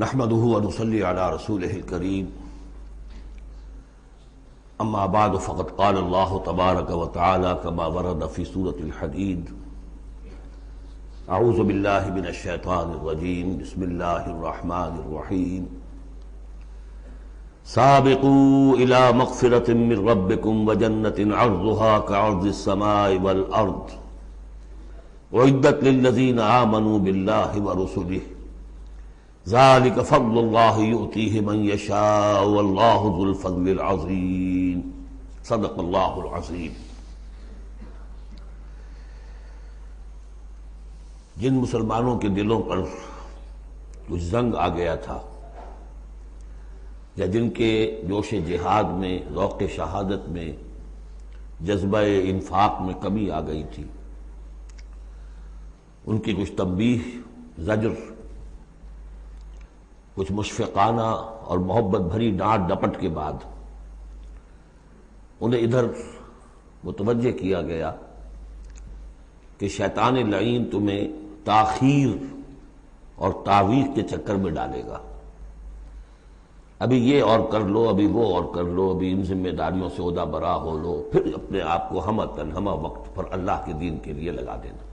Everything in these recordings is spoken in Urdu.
نحمده ونصلي على رسوله الكريم اما بعد فقد قال الله تبارك وتعالى كما ورد في سورة الحديد اعوذ بالله من الشيطان الرجيم بسم الله الرحمن الرحيم سابقوا الى مغفرة من ربكم وجنة عرضها كعرض السماء والارض اعدت للذين آمنوا بالله ورسله ذلك فضل الله يؤتيه من يشاء والله ذو الفضل العظيم صدق اللہ العظیم۔ جن مسلمانوں کے دلوں پر کچھ زنگ آ گیا تھا یا جن کے جوش جہاد میں، ذوق شہادت میں، جذبہ انفاق میں کمی آ گئی تھی، ان کی کچھ تنبیہ، زجر، کچھ مشفقانہ اور محبت بھری ڈانٹ ڈپٹ کے بعد انہیں ادھر متوجہ کیا گیا کہ شیطان لعین تمہیں تاخیر اور تعویق کے چکر میں ڈالے گا۔ ابھی یہ اور کر لو، ابھی وہ اور کر لو، ابھی ان ذمہ داریوں سے عہدہ برا ہو لو، پھر اپنے آپ کو ہمہ وقت پر اللہ کے دین کے لیے لگا دینا۔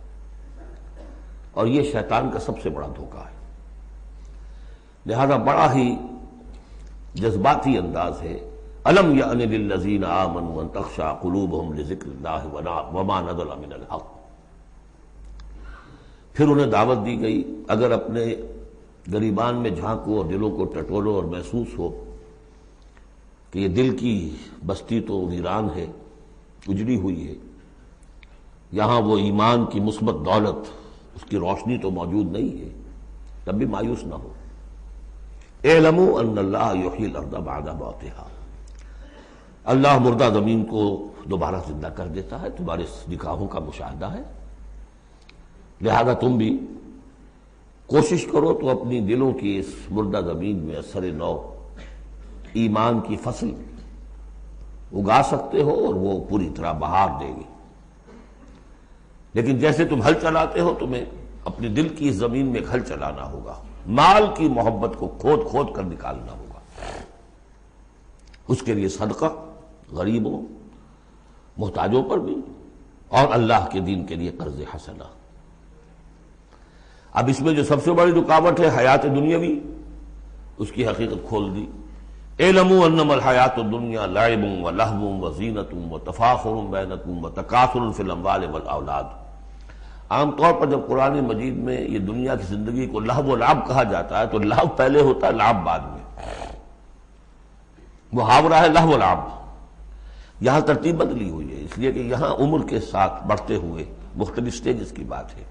اور یہ شیطان کا سب سے بڑا دھوکہ ہے۔ لہذا بڑا ہی جذباتی انداز ہے، الم یأن للذین آمنوا ان تخشع قلوبہم لذکر اللہ وما نزل من الحق۔ پھر انہیں دعوت دی گئی، اگر اپنے گریبان میں جھانکو اور دلوں کو ٹٹولو اور محسوس ہو کہ یہ دل کی بستی تو ویران ہے، اجڑی ہوئی ہے، یہاں وہ ایمان کی مثبت دولت، اس کی روشنی تو موجود نہیں ہے، تب بھی مایوس نہ ہو۔ اعلموا ان اللہ یحیی الارض بعد موتہا، اللہ مردہ زمین کو دوبارہ زندہ کر دیتا ہے، تمہارے نکاحوں کا مشاہدہ ہے۔ لہذا تم بھی کوشش کرو تو اپنی دلوں کی اس مردہ زمین میں اثر نو ایمان کی فصل اگا سکتے ہو اور وہ پوری طرح بہار دے گی۔ لیکن جیسے تم ہل چلاتے ہو، تمہیں اپنے دل کی اس زمین میں ایک ہل چلانا ہوگا، مال کی محبت کو کھود کھود کر نکالنا ہوگا۔ اس کے لیے صدقہ غریبوں، محتاجوں پر بھی، اور اللہ کے دین کے لیے قرض حسنہ۔ اب اس میں جو سب سے بڑی رکاوٹ ہے حیات دنیاوی، اس کی حقیقت کھول دی۔ اعلموا انما الحیات الدنیا لعب ولہو وزینۃ وتفاخر بینکم وتکاثر فی الاموال والاولاد۔ عام طور پر جب قرآن مجید میں یہ دنیا کی زندگی کو لہو و لعب کہا جاتا ہے تو لہو پہلے ہوتا ہے، لعب بعد میں۔ محاورہ ہے لہو و لعب۔ یہاں ترتیب بدلی ہوئی ہے، اس لیے کہ یہاں عمر کے ساتھ بڑھتے ہوئے مختلف سٹیجز کی بات ہے۔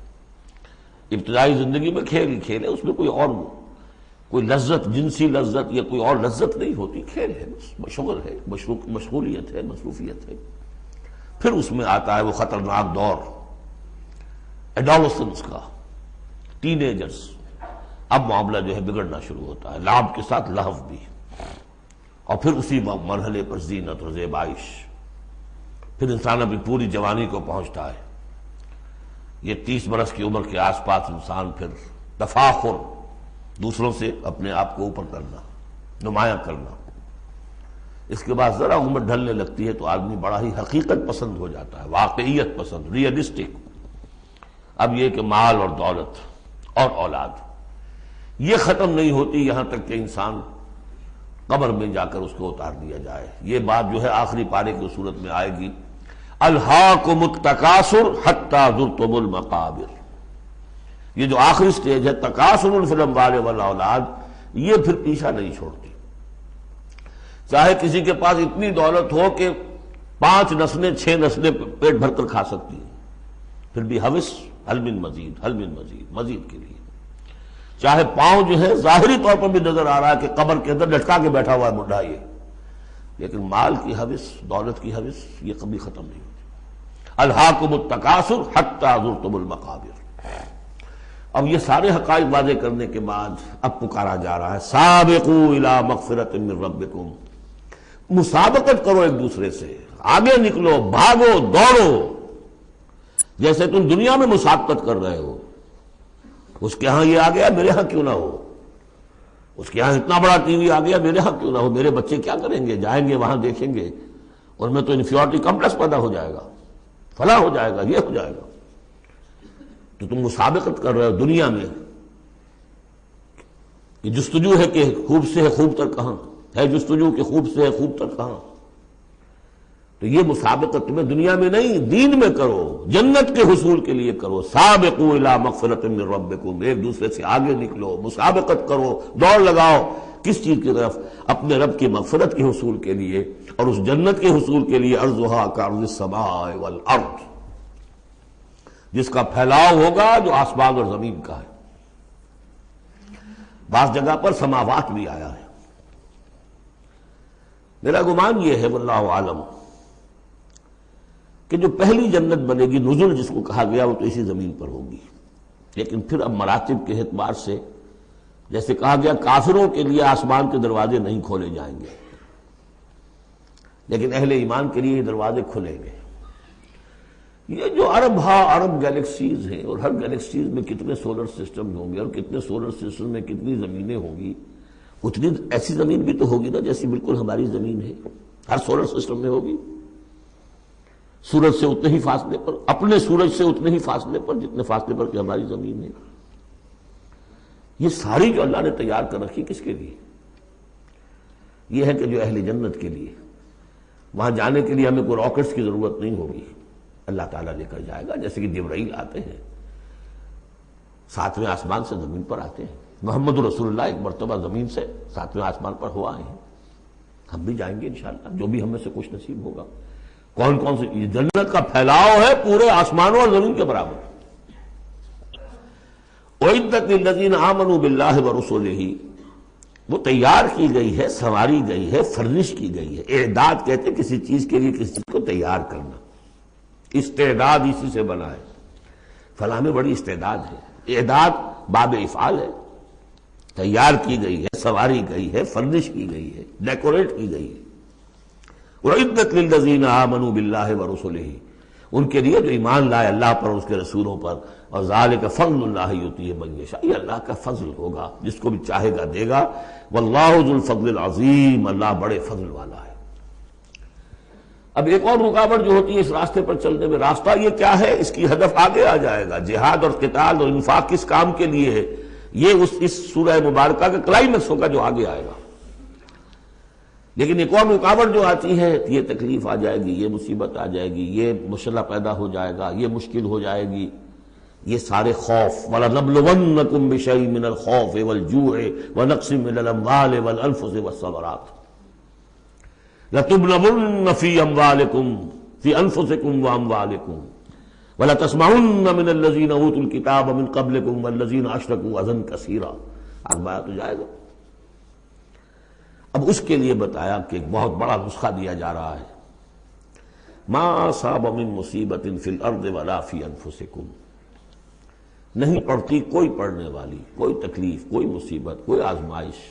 ابتدائی زندگی میں کھیل ہی کھیل ہے، اس میں کوئی لذت، جنسی لذت یا کوئی اور لذت نہیں ہوتی، کھیل ہے، بس شغل ہے، مشغولیت ہے، مصروفیت ہے۔ پھر اس میں آتا ہے وہ خطرناک دور ایڈولسنس کا، ٹین ایجرز۔ اب معاملہ جو ہے بگڑنا شروع ہوتا ہے، لعب کے ساتھ لہو بھی، اور پھر اسی مرحلے پر زینت اور زیبائش۔ پھر انسان اپنی پوری جوانی کو پہنچتا ہے، یہ 30 برس کی عمر کے آس پاس انسان پھر تفاخر، دوسروں سے اپنے آپ کو اوپر کرنا، نمایاں کرنا۔ اس کے بعد ذرا عمر ڈھلنے لگتی ہے تو آدمی بڑا ہی حقیقت پسند ہو جاتا ہے، واقعیت پسند، ریئلسٹک۔ اب یہ کہ مال اور دولت اور اولاد یہ ختم نہیں ہوتی یہاں تک کہ انسان قبر میں جا کر اس کو اتار دیا جائے۔ یہ بات جو ہے آخری پارے کی صورت میں آئے گی، الہاکم التکاثر حتی زرتم المقابر۔ یہ جو آخری سٹیج ہے تکاثر فی الاموال والاولاد، یہ پھر پیچھا نہیں چھوڑتی۔ چاہے کسی کے پاس اتنی دولت ہو کہ 5 نسلیں 6 نسلیں پیٹ بھر کر کھا سکتی ہیں، پھر بھی ہوس حل من مزید، حل من مزید، مزید کے لیے۔ چاہے پاؤں جو ہے ظاہری طور پر بھی نظر آ رہا ہے کہ قبر کے اندر لٹکا کے بیٹھا ہوا ہے بڈھا یہ، لیکن مال کی ہوس، دولت کی ہوس یہ کبھی ختم نہیں ہوتی۔ الہاکم التکاثر حتی زرتم المقابر۔ اب یہ سارے حقائق واضح کرنے کے بعد اب پکارا جا رہا ہے، سابقوا الی مغفرۃ من ربکم، مسابقت کرو ایک دوسرے سے، آگے نکلو، بھاگو، دوڑو، جیسے تم دنیا میں مسابقت کر رہے ہو، اس کے ہاں یہ آ گیا، میرے ہاں کیوں نہ ہو۔ اس کے یہاں اتنا بڑا ٹی وی آ گیا، میرے یہاں کیوں نہ ہو؟ میرے بچے کیا کریں گے؟ جائیں گے وہاں دیکھیں گے، ان میں تو انفیورٹی کمپلیکس پیدا ہو جائے گا، فلاں ہو جائے گا، یہ ہو جائے گا۔ تو تم مسابقت کر رہے ہو دنیا میں، یہ جستجو ہے کہ خوب سے ہے خوب تر کہاں ہے، جستجو کہ خوب سے ہے خوب تر کہاں۔ تو یہ مسابقت تمہیں دنیا میں نہیں، دین میں کرو، جنت کے حصول کے لیے کرو۔ سابقوا الی مغفرۃ من ربکم، ایک دوسرے سے آگے نکلو، مسابقت کرو، دوڑ لگاؤ۔ کس چیز کی طرف؟ اپنے رب کی مغفرت کے حصول کے لیے اور اس جنت کے حصول کے لیے۔ ارضھا کعرض السماء والارض، جس کا پھیلاؤ ہوگا جو آسمان اور زمین کا ہے۔ بعض جگہ پر سماوات بھی آیا ہے۔ میرا گمان یہ ہے واللہ عالم کہ جو پہلی جنت بنے گی، نزل جس کو کہا گیا، وہ تو اسی زمین پر ہوگی، لیکن پھر اب مراتب کے اعتبار سے جیسے کہا گیا کافروں کے لیے آسمان کے دروازے نہیں کھولے جائیں گے، لیکن اہل ایمان کے لیے یہ دروازے کھلیں گے۔ یہ جو ارب گیلیکسیز ہیں، اور ہر گیلیکسیز میں کتنے سولر سسٹم ہوں گے، اور کتنے سولر سسٹم میں کتنی زمینیں ہوں گی، اتنی ایسی زمین بھی تو ہوگی نا جیسی بالکل ہماری زمین ہے، ہر سولر سسٹم میں ہوگی، سورج سے اتنے ہی فاصلے پر، اپنے سورج سے اتنے ہی فاصلے پر جتنے فاصلے پر کہ ہماری زمین ہے۔ یہ ساری جو اللہ نے تیار کر رکھی کس کے لیے؟ یہ ہے کہ جو اہل جنت کے لیے، وہاں جانے کے لیے ہمیں کوئی راکٹس کی ضرورت نہیں ہوگی، اللہ تعالیٰ لے کر جائے گا، جیسے کہ جبرائیل آتے ہیں، ساتویں آسمان سے زمین پر آتے ہیں۔ محمد رسول اللہ ایک مرتبہ زمین سے ساتویں آسمان پر ہو آئے ہیں، ہم بھی جائیں گے انشاءاللہ، جو بھی ہمیں سے کچھ نصیب ہوگا۔ کون کون سے؟ یہ جنت کا پھیلاؤ ہے پورے آسمانوں اور زمین کے برابر۔ اعدت للذین آمنوا باللہ ورسلہ، وہ تیار کی گئی ہے، سنواری گئی ہے، فرنش کی گئی ہے۔ اعداد کہتے ہیں کسی چیز کے لیے کسی چیز کو تیار کرنا، استعداد اسی سے بنا ہے، فلاں میں بڑی استعداد ہے۔ اعداد باب افعال ہے، تیار کی گئی ہے، سنواری گئی ہے، فرنش کی گئی ہے، ڈیکوریٹ کی گئی ہے۔ وَعِدَّتْ لِلَّذِينَ آمَنُوا بِاللَّهِ وَرُسُلِهِ، ان کے لیے جو ایمان لائے اللہ پر اور اس کے رسولوں پر۔ اور ذَلِكَ فَضْلُ اللَّهِ يُؤْتِيهِ مَن يَشَاءُ، یہ اللہ کا فضل ہوگا، جس کو بھی چاہے گا دے گا۔ وَاللَّهُ ذُو الْفَضْلِ الْعَظِيمِ، اللہ بڑے فضل والا ہے۔ اب ایک اور رکاوٹ جو ہوتی ہے اس راستے پر چلنے میں، راستہ یہ کیا ہے؟ اس کی ہدف آگے آ جائے گا، جہاد اور قتال اور انفاق کس کام کے لیے ہے، یہ اس سورہ مبارکہ کا کلائمیکس ہوگا جو آگے آئے گا۔ لیکن ایک اور رکاوٹ جو آتی ہے، یہ تکلیف آ جائے گی، یہ مصیبت آ جائے گی، یہ مسئلہ پیدا ہو جائے گا، یہ مشکل ہو جائے گی، یہ سارے خوف۔ وَلَنَبْلُوَنَّكُمْ بِشَيْءٍ مِّنَ الْخَوْفِ وَالْجُوعِ وَنَقْصٍ مِّنَ الْأَمْوَالِ وَالْأَنفُسِ وَالثَّمَرَاتِ لَتُبْلَوُنَّ فِي أَمْوَالِكُمْ فِي أَنفُسِكُمْ وَأَمْوَالِكُمْ وَلَتَسْمَعُنَّ مِنَ الَّذِينَ أُوتُوا الْكِتَابَ مِن قَبْلِكُمْ وَالَّذِينَ أَشْرَكُوا أَذًى كَثِيرًا، آگے تو جائے گا۔ اب اس کے لیے بتایا کہ ایک بہت بڑا نسخہ دیا جا رہا ہے۔ ما اصاب من مصیبت فی الارض ولا فی انفسکم، نہیں پڑتی کوئی پڑنے والی کوئی تکلیف، کوئی مصیبت، کوئی آزمائش،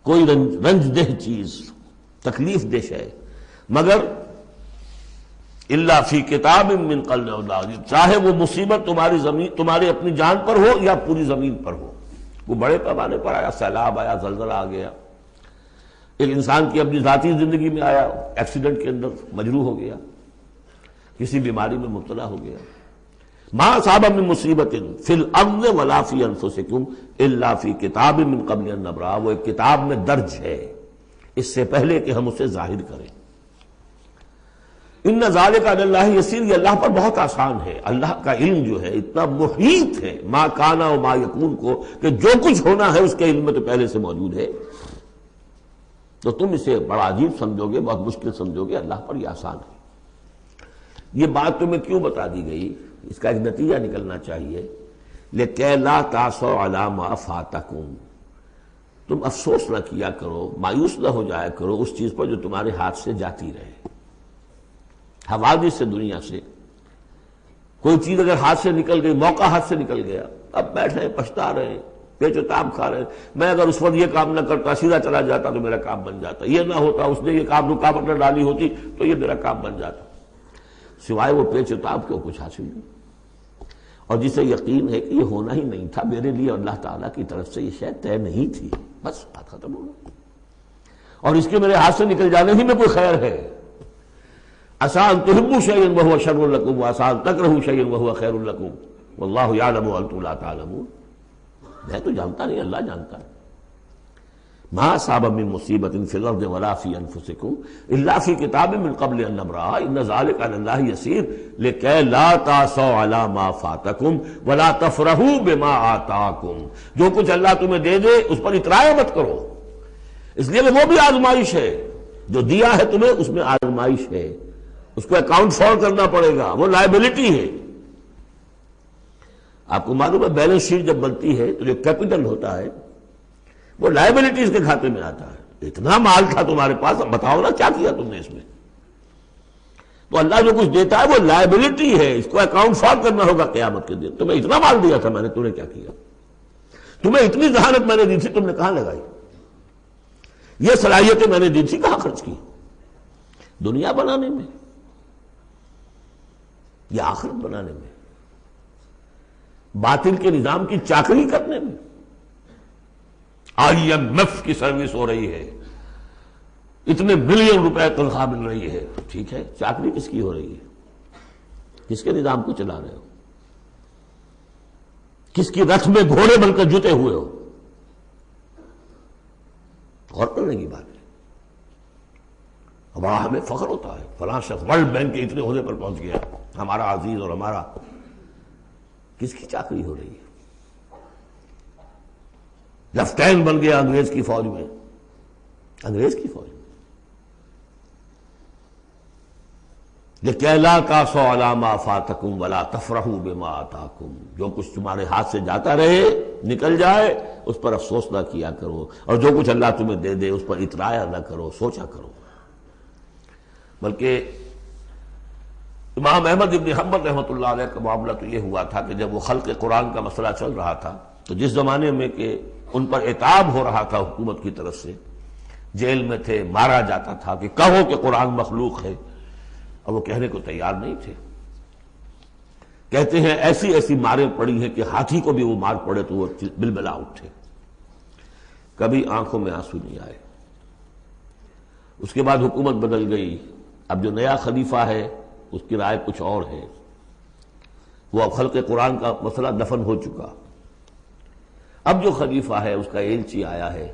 کوئی رنج دہ چیز، تکلیف دہ ہے، مگر الا فی کتاب من قبل، چاہے وہ مصیبت تمہاری اپنی جان پر ہو یا پوری زمین پر ہو۔ وہ بڑے پیمانے پر آیا، سیلاب آیا، زلزلہ آ گیا، ایک انسان کی اپنی ذاتی زندگی میں آیا، ایکسیڈنٹ کے اندر مجروح ہو گیا، کسی بیماری میں مبتلا ہو گیا۔ ما اصاب من مصیبت فی الارض ولا فی انفسکم الا فی کتاب من قبل ان نبرأ، وہ ایک کتاب میں درج ہے اس سے پہلے کہ ہم اسے ظاہر کریں۔ ان ذالک علی اللہ یسیر، یہ اللہ پر بہت آسان ہے۔ اللہ کا علم جو ہے اتنا محیط ہے ما کان و ما یکون کو، کہ جو کچھ ہونا ہے اس کے علم میں تو پہلے سے موجود ہے۔ تو تم اسے بڑا عجیب سمجھو گے، بہت مشکل سمجھو گے، اللہ پر یہ آسان ہے۔ یہ بات تمہیں کیوں بتا دی گئی؟ اس کا ایک نتیجہ نکلنا چاہیے، لِكَيْ لَا تَأْسَوْا عَلَىٰ مَا فَاتَكُمْ، تم افسوس نہ کیا کرو، مایوس نہ ہو جایا کرو اس چیز پر جو تمہارے ہاتھ سے جاتی رہے۔ حوادث سے، دنیا سے کوئی چیز اگر ہاتھ سے نکل گئی، موقع ہاتھ سے نکل گیا، اب بیٹھے پچھتا رہے ہیں، پیچ و تاب کھا رہے ہیں، میں اگر اس وقت یہ کام نہ کرتا، سیدھا چلا جاتا تو میرا کام بن جاتا، یہ نہ ہوتا، اس نے یہ کام رکاوٹ نہ ڈالی ہوتی تو یہ میرا کام بن جاتا، سوائے وہ پیچ و تاب کے کچھ حاصل نہیں۔ اور جسے یقین ہے کہ یہ ہونا ہی نہیں تھا میرے لیے، اللہ تعالیٰ کی طرف سے یہ شے طے نہیں تھی، بس بات ختم ہو گئی. اور اس کے میرے ہاتھ سے نکل جانے ہی میں کوئی خیر ہے. عسیٰ ان تحبوا شیئا وہو شر لکم وعسیٰ ان تکرہوا شیئا وہو خیر لکم واللہ یعلم وانتم لا تعلمون. میں تو جانتا نہیں، اللہ جانتا ہے. ما اصاب من مصیبت فی الارض ولا فی انفسکم الا فی کتاب من قبل ان نبرأها ان ذلک علی اللہ یسیر لکی لا تعصوا علی ما فاتکم ولا تفرحوا بما آتاکم. جو کچھ اللہ تمہیں دے دے اس پر اترایا مت کرو، اس لیے کہ وہ بھی آزمائش ہے. جو دیا ہے تمہیں اس میں آزمائش ہے، اس کو اکاؤنٹ فار کرنا پڑے گا، وہ لائبلٹی ہے. آپ کو معلوم ہے بیلنس شیٹ جب بنتی ہے تو جو کیپٹل ہوتا ہے وہ لائبلٹیز کے کھاتے میں آتا ہے. اتنا مال تھا تمہارے پاس، اب بتاؤ نا کیا کیا تم نے اس میں. تو اللہ جو کچھ دیتا ہے وہ لائبلٹی ہے، اس کو اکاؤنٹ فار کرنا ہوگا قیامت کے دن. تمہیں اتنا مال دیا تھا میں نے، تم نے کیا کیا؟ تمہیں اتنی ذہانت میں نے دی تھی، تم نے کہاں لگائی؟ یہ صلاحیتیں میں نے دی تھی، کہاں خرچ کی؟ دنیا بنانے میں یا آخرت بنانے میں؟ باطل کے نظام کی چاکری کرنے میں؟ آئی ایم ایف کی سروس ہو رہی ہے، اتنے بلین روپے تنخواہ مل رہی ہے، ٹھیک ہے، چاکری کس کی ہو رہی ہے؟ کس کے نظام کو چلا رہے ہو؟ کس کی رتھ میں گھوڑے بن کر جتے ہوئے ہو؟ غور کرنے کی بات ہے. ہمارا ہمیں فخر ہوتا ہے فلاں شخص ورلڈ بینک کے اتنے عہدے پر پہنچ گیا، ہمارا عزیز اور ہمارا. کس کی چاکری ہو رہی ہے؟ لیفٹیننٹ بن گیا انگریز کی فوج میں، انگریز کی فوج میں. لِكَيْ لَا تَعْصَوْا عَلَىٰ مَا فَاتَكُمْ وَلَا تَفْرَحُوا بِمَا آتَاكُمْ. جو کچھ تمہارے ہاتھ سے جاتا رہے، نکل جائے، اس پر افسوس نہ کیا کرو، اور جو کچھ اللہ تمہیں دے دے اس پر اترایا نہ کرو، سوچا کرو. بلکہ امام احمد ابن حنبل رحمۃ اللہ علیہ کا معاملہ تو یہ ہوا تھا کہ جب وہ خلق قرآن کا مسئلہ چل رہا تھا تو جس زمانے میں کہ ان پر عتاب ہو رہا تھا حکومت کی طرف سے، جیل میں تھے، مارا جاتا تھا کہ کہو کہ قرآن مخلوق ہے، اور وہ کہنے کو تیار نہیں تھے. کہتے ہیں ایسی ایسی ماریں پڑی ہیں کہ ہاتھی کو بھی وہ مار پڑے تو وہ بلبلا اٹھے. کبھی آنکھوں میں آنسو نہیں آئے. اس کے بعد حکومت بدل گئی. اب جو نیا خلیفہ ہے اس کی رائے کچھ اور ہے. وہ اب خلق قرآن کا مسئلہ دفن ہو چکا. اب جو خلیفہ ہے اس کا ایلچی آیا ہے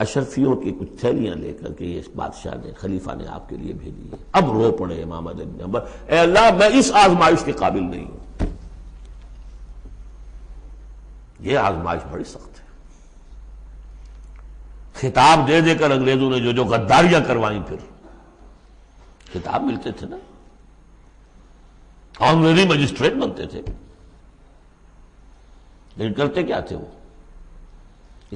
اشرفیوں کی کچھ تھیلیاں لے کر کے، یہ بادشاہ نے، خلیفہ نے آپ کے لیے بھیجی ہے. اب رو پڑے امام احمد بن حنبل، اے اللہ میں اس آزمائش کے قابل نہیں ہوں. یہ آزمائش بڑی سخت ہے. خطاب دے دے کر انگریزوں نے جو غداریاں کروائیں، پھر خطاب ملتے تھے نا، آنریری مجسٹریٹ بنتے تھے، لیکن کرتے کیا تھے؟ وہ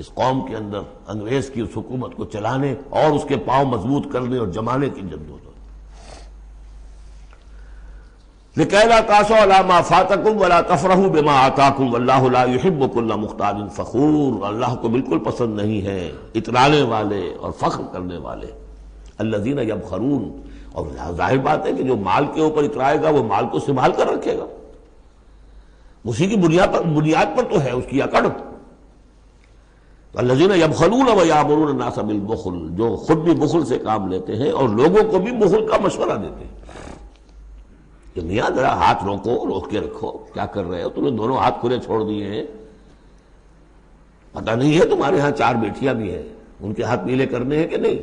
اس قوم کے اندر انگریز کی اس حکومت کو چلانے اور اس کے پاؤں مضبوط کرنے اور جمانے کی جدوجہد. لِكَيْ لَا تَعْصَوْا عَلَىٰ مَا فَاتَكُمْ وَلَا تَفْرَحُوا بِمَا آتَاكُمْ وَاللَّهُ لَا يُحِبُّ كُلَّ مُخْتَالٍ فَخُورٍ. اللہ کو بالکل پسند نہیں ہے اترانے والے اور فخر کرنے والے. الَّذِينَ يَبْخَلُونَ. اور ظاہر بات ہے کہ جو مال کے اوپر اترائے گا وہ مال کو سنبھال کر رکھے گا، اسی کی بنیاد پر تو ہے اس کی اکڑ. الذین یبخلون ویامرون الناس بالبخل. جو خود بھی بخل سے کام لیتے ہیں اور لوگوں کو بھی بخل کا مشورہ دیتے ہیں کہ میاں ذرا ہاتھ روک کے رکھو، کیا کر رہے ہو؟ تم نے دونوں ہاتھ کھلے چھوڑ دیے ہیں. پتہ نہیں ہے تمہارے ہاں 4 بیٹیاں بھی ہیں، ان کے ہاتھ نیلے کرنے ہیں کہ نہیں؟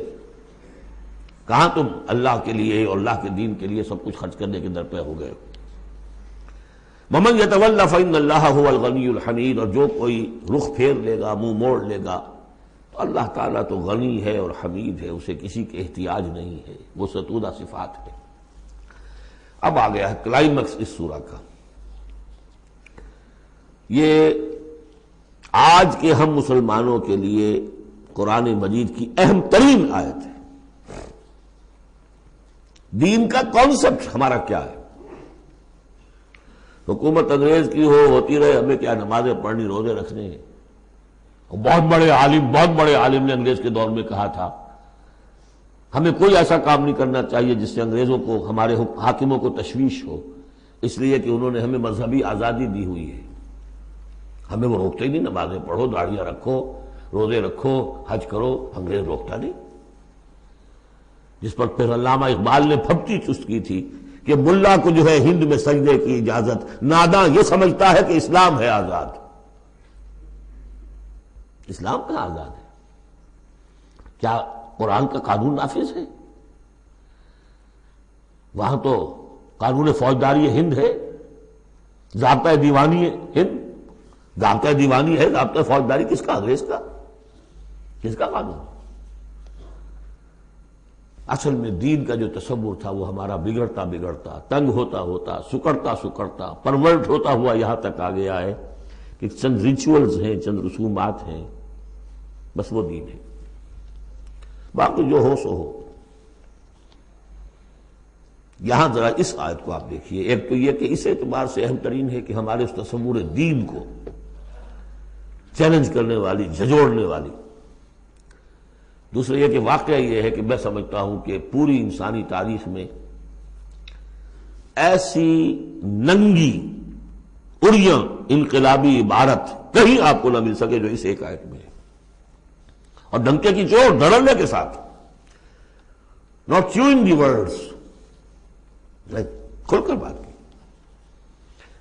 کہاں تم اللہ کے لیے اور اللہ کے دین کے لیے سب کچھ خرچ کرنے کے در پہ ہو گئے. وَمَن يَتَوَلَّ فَإِنَّ اللَّهَ هُوَ الْغَنِيُّ الْحَمِيدُ. اور جو کوئی رخ پھیر لے گا، منہ موڑ لے گا، تو اللہ تعالیٰ تو غنی ہے اور حمید ہے، اسے کسی کے احتیاج نہیں ہے، وہ ستودہ صفات ہے. اب آ گیا ہے کلائمیکس اس سورہ کا. یہ آج کے ہم مسلمانوں کے لیے قرآن مجید کی اہم ترین آیت ہے. دین کا کانسیپٹ ہمارا کیا ہے؟ حکومت انگریز کی ہوتی رہے، ہمیں کیا نمازیں پڑھنی، روزے رکھنے ہیں. بہت بڑے عالم نے انگریز کے دور میں کہا تھا ہمیں کوئی ایسا کام نہیں کرنا چاہیے جس سے انگریزوں کو، ہمارے حاکموں کو تشویش ہو، اس لیے کہ انہوں نے ہمیں مذہبی آزادی دی ہوئی ہے. ہمیں وہ روکتے ہی نہیں، نمازیں پڑھو، داڑیاں رکھو، روزے رکھو، حج کرو، انگریز روکتا نہیں. جس پر پھر علامہ اقبال نے پھپتی چست کی تھی کہ ملا کو جو ہے ہند میں سجدے کی اجازت، ناداں یہ سمجھتا ہے کہ اسلام ہے آزاد. اسلام کہاں آزاد ہے؟ کیا قرآن کا قانون نافذ ہے؟ وہاں تو قانون فوجداری ہند ہے، ضابطہ دیوانی ہند، ضابطہ دیوانی ہے، ضابطہ فوجداری کس کا؟ انگریز کا. کس کا قانون؟ اصل میں دین کا جو تصور تھا وہ ہمارا بگڑتا بگڑتا، تنگ ہوتا ہوتا، سکڑتا سکڑتا، پرورٹ ہوتا ہوا یہاں تک آ گیا ہے کہ چند ریچولز ہیں، چند رسومات ہیں، بس وہ دین ہے. باقی جو ہو سو ہو. یہاں ذرا اس آیت کو آپ دیکھیے. ایک تو یہ کہ اس اعتبار سے اہم ترین ہے کہ ہمارے اس تصور دین کو چیلنج کرنے والی، جھنجھوڑنے والی. دوسرا یہ کہ واقعہ یہ ہے کہ میں سمجھتا ہوں کہ پوری انسانی تاریخ میں ایسی ننگی اڑیاں انقلابی عبارت کہیں آپ کو نہ مل سکے جو اس ایک آیت میں ہے. اور ڈنکے کی چوٹ دھڑلنے کے ساتھ، ناٹ چیوئنگ دی ورڈز، کھل کر بات کی.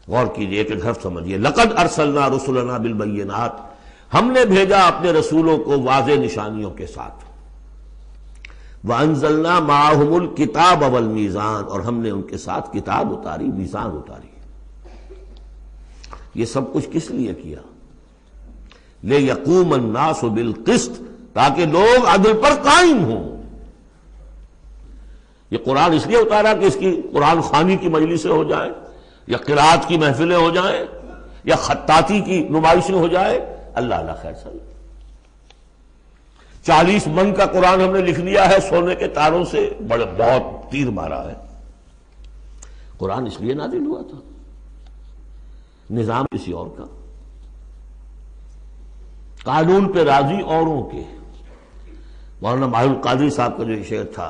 غور کیجئے کہ گھر سمجھیے. لقد ارسلنا رسلنا بالبینات، ہم نے بھیجا اپنے رسولوں کو واضح نشانیوں کے ساتھ. وانزلنا معہم الکتاب والمیزان، اور ہم نے ان کے ساتھ کتاب اتاری، میزان اتاری. یہ سب کچھ کس لیے کیا؟ لیقوم الناس بالقسط، تاکہ لوگ عدل پر قائم ہوں. یہ قرآن اس لیے اتارا کہ اس کی قرآن خوانی کی مجلسیں ہو جائیں، یا قرات کی محفلیں ہو جائیں، یا خطاطی کی نمائشیں ہو جائیں. اللہ اللہ خیر سر. 40 من کا قرآن ہم نے لکھ لیا ہے سونے کے تاروں سے، بہت تیر مارا ہے. قرآن اس لیے نازل ہوا تھا، نظام کسی اور کا، قانون پہ راضی اوروں کے. مولانا ماہر القادری صاحب کا جو شعر تھا،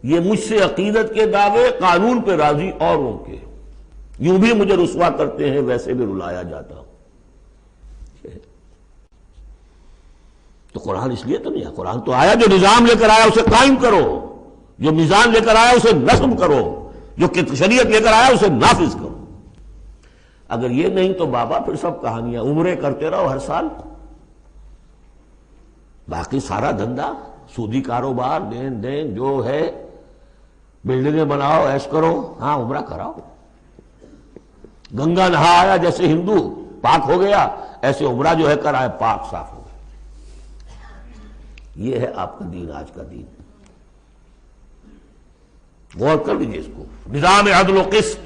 یہ مجھ سے عقیدت کے دعوے، قانون پہ راضی اوروں کے، یوں بھی مجھے رسوا کرتے ہیں ویسے بھی رلایا جاتا ہوں. تو قرآن اس لیے تو نہیں ہے. قرآن تو آیا جو نظام لے کر آیا اسے قائم کرو، جو میزان لے کر آیا اسے نصب کرو، جو شریعت لے کر آیا اسے نافذ کرو. اگر یہ نہیں تو بابا پھر سب کہانیاں، عمرے کرتے رہو ہر سال، باقی سارا دھندا سودی کاروبار، دین دین جو ہے، بلڈنگیں بناؤ، ایش کرو، ہاں عمرہ کراؤ. گنگا نہا آیا جیسے ہندو پاک ہو گیا، ایسے عمرہ جو ہے کرائے پاک صاف ہو گیا. یہ ہے آپ کا دین، آج کا دین. غور کر لیجیے اس کو. نظام عدل و قسط.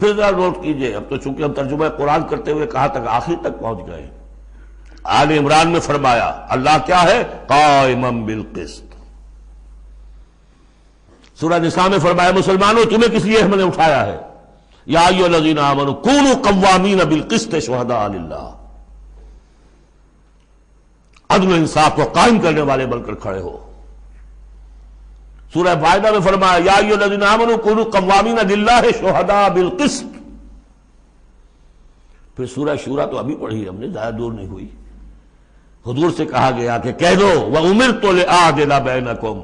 پھر ذرا نوٹ کیجیے. اب تو چونکہ ہم ترجمہ قرآن کرتے ہوئے کہاں تک، آخر تک پہنچ گئے. آل عمران میں فرمایا اللہ کیا ہے؟ قائما بالقسط. سورہ نساء میں فرمایا مسلمانوں تمہیں کس لیے ہم نے اٹھایا ہے؟ یا ایھا الذین آمنوا کونوا قوامین بالقسط شہداء للہ. عدل و انصاف کو قائم کرنے والے بن کر کھڑے ہو. سورہ مائدہ میں فرمایا یا ایھا الذین آمنوا کونوا قوامین للہ شہداء بالقسط. پھر سورہ شورى تو ابھی پڑھی ہم نے، زیادہ دور نہیں ہوئی. حضور سے کہا گیا کہ کہہ دو وَأُمِرْتُ لِأَعْدِلَ بَيْنَكُمْ،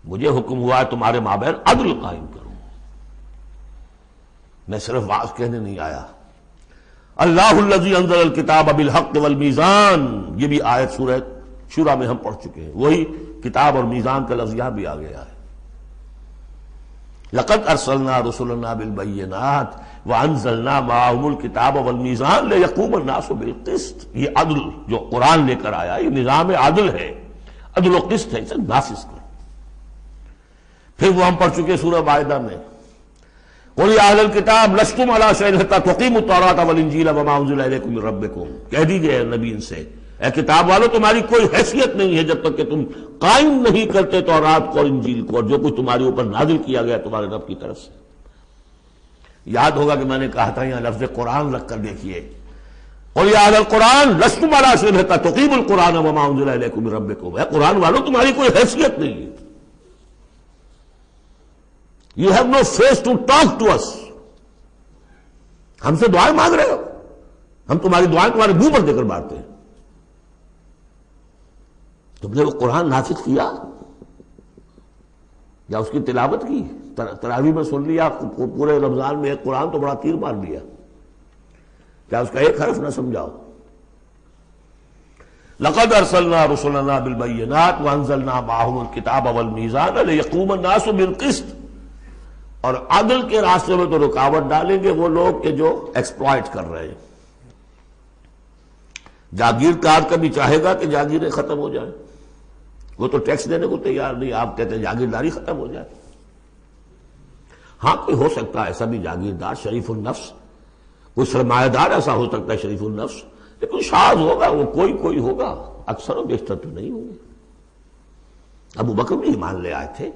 مجھے حکم ہوا ہے تمہارے مابین عدل قائم کروں. میں صرف واعظ کہنے نہیں آیا. اللہ الذی انزل الکتاب بالحق والمیزان، یہ بھی آیت سورہ شورى میں ہم پڑھ چکے ہیں. وہی کتاب اور میزان کا لفظ یہاں بھی آ گیا ہے. لقد ارسلنا رسلنا بالبینات وانزلنا معهم الکتاب والمیزان لیقوم الناس بالقسط. یہ عدل جو قرآن لے کر آیا یہ نظام عدل ہے، عدل و قسط ہے، اسے نافذ کرو. پھر وہ ہم پڑھ چکے سورہ مائدہ میں قل یا اہل الکتاب لستم علی شیء حتی تقیموا التوراۃ والانجیل وما انزل الیکم من ربکم. کہہ دیجئے نبی ان سے، اے کتاب والو تمہاری کوئی حیثیت نہیں ہے جب تک کہ تم قائم نہیں کرتے تورات کو اور انجیل کو اور جو کچھ تمہارے اوپر نازل کیا گیا تمہارے رب کی طرف سے. یاد ہوگا کہ میں نے کہا تھا یہاں لفظ قرآن رکھ کر دیکھیے. قل یا اہل القرآن لستم علی شیء حتی تقیموا القرآن وما انزل الیکم من ربکم. اے قرآن والو تمہاری کوئی حیثیت نہیں ہے. You have no face to talk to us. ہم سے دعائیں مانگ رہے ہو؟ ہم تمہاری دعائیں تمہارے منہ پر دے کر مارتے ہیں۔ تم نے وہ قرآن نافذ کیا یا اس کی تلاوت کی؟ تراویح میں سن لیا پورے رمضان میں ایک قرآن تو بڑا تیر مار دیا، کیا اس کا ایک حرف نہ سمجھاؤ؟ لقد ارسلنا رسلنا بالبینات وانزلنا معهم الکتاب والمیزان لیقوم الناس بالقسط، اور عدل کے راستے میں تو رکاوٹ ڈالیں گے وہ لوگ کہ جو ایکسپلائٹ کر رہے ہیں۔ جاگیردار کبھی چاہے گا کہ جاگیریں ختم ہو جائیں، وہ تو ٹیکس دینے کو تیار نہیں، آپ کہتے ہیں جاگیرداری ختم ہو جائے۔ ہاں کوئی ہو سکتا ہے ایسا بھی جاگیردار شریف النفس، کوئی سرمایہ دار ایسا ہو سکتا ہے شریف النفس، لیکن شاذ ہوگا وہ، کوئی ہوگا، اکثر و بیشتر تو نہیں ہوں گے۔ ابو بکر بھی ایمان لے آئے تھے،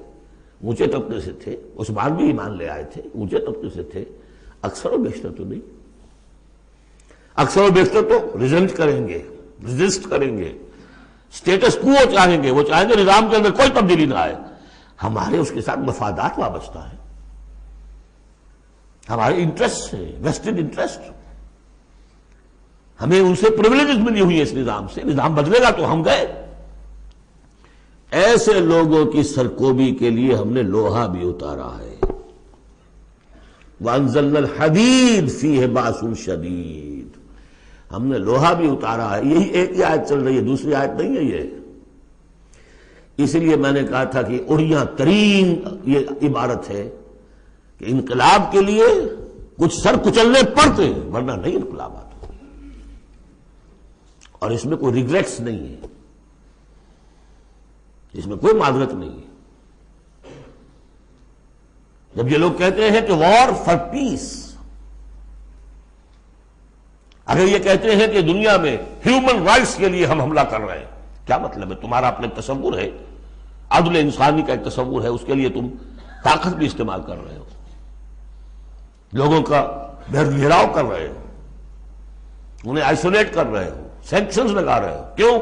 اونچے طبقے سے تھے، عثمان بھی ایمان لے آئے تھے، اونچے طبقے سے تھے، اکثر و بیشتر تو نہیں۔ اکثر و بیشتر تو ریزنٹ کریں گے، ریزسٹ کریں گے، سٹیٹس کو چاہیں گے، وہ چاہیں گے نظام کے اندر کوئی تبدیلی نہ آئے۔ ہمارے اس کے ساتھ مفادات وابستہ ہیں، ہمارے انٹرسٹ ہیں، ویسٹڈ انٹرسٹ، ہمیں ان سے پریولیجز ملی ہوئی ہے اس نظام سے، نظام بدلے گا تو ہم گئے۔ ایسے لوگوں کی سرکوبی کے لیے ہم نے لوہا بھی اتارا ہے۔ وَأَنزَلْنَا الْحَدِيدَ فِيهِ بَأْسٌ شَدِيدٌ، ہم نے لوہا بھی اتارا ہے۔ یہی ایک ہی آیت چل رہی ہے، دوسری آیت نہیں ہے یہ۔ اس لیے میں نے کہا تھا کہ اڑیاں ترین یہ عبارت ہے کہ انقلاب کے لیے کچھ سر کچلنے پڑتے ہیں، ورنہ نہیں انقلاب آتا، اور اس میں کوئی ریگریٹس نہیں ہے، اس میں کوئی معذرت نہیں ہے۔ جب یہ لوگ کہتے ہیں کہ وار فار پیس، اگر یہ کہتے ہیں کہ دنیا میں ہیومن رائٹس کے لیے ہم حملہ کر رہے ہیں، کیا مطلب ہے؟ تمہارا اپنا ایک تصور ہے، عدل انسانی کا ایک تصور ہے، اس کے لیے تم طاقت بھی استعمال کر رہے ہو، لوگوں کا گھیراؤ کر رہے ہو، انہیں آئسولیٹ کر رہے ہو، سینکشنز لگا رہے ہو۔ کیوں؟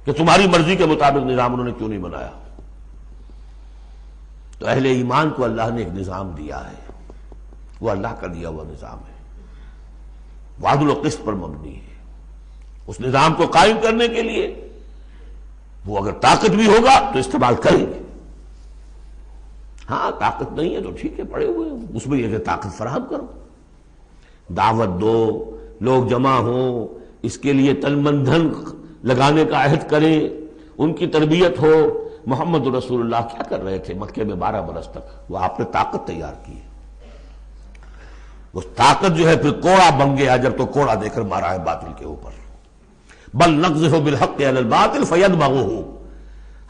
کہ تمہاری مرضی کے مطابق نظام انہوں نے کیوں نہیں بنایا؟ تو اہل ایمان کو اللہ نے ایک نظام دیا ہے، وہ اللہ کا دیا ہوا نظام ہے، عدل و قسط پر مبنی ہے۔ اس نظام کو قائم کرنے کے لیے وہ اگر طاقت بھی ہوگا تو استعمال کریں گے۔ ہاں طاقت نہیں ہے تو ٹھیک ہے، پڑے ہوئے ہیں، اس میں یہ کہ طاقت فراہم کرو، دعوت دو، لوگ جمع ہوں، اس کے لیے تن من دھن لگانے کا عہد کریں، ان کی تربیت ہو۔ محمد رسول اللہ کیا کر رہے تھے مکے میں 12 برس تک؟ وہ آپ نے طاقت تیار کی ہے، وہ طاقت جو ہے پھر کوڑا بن گیا جب تو کوڑا دے کر مارا ہے باطل کے اوپر۔ بل نقذف بالحق علی الباطل فیدمغہ،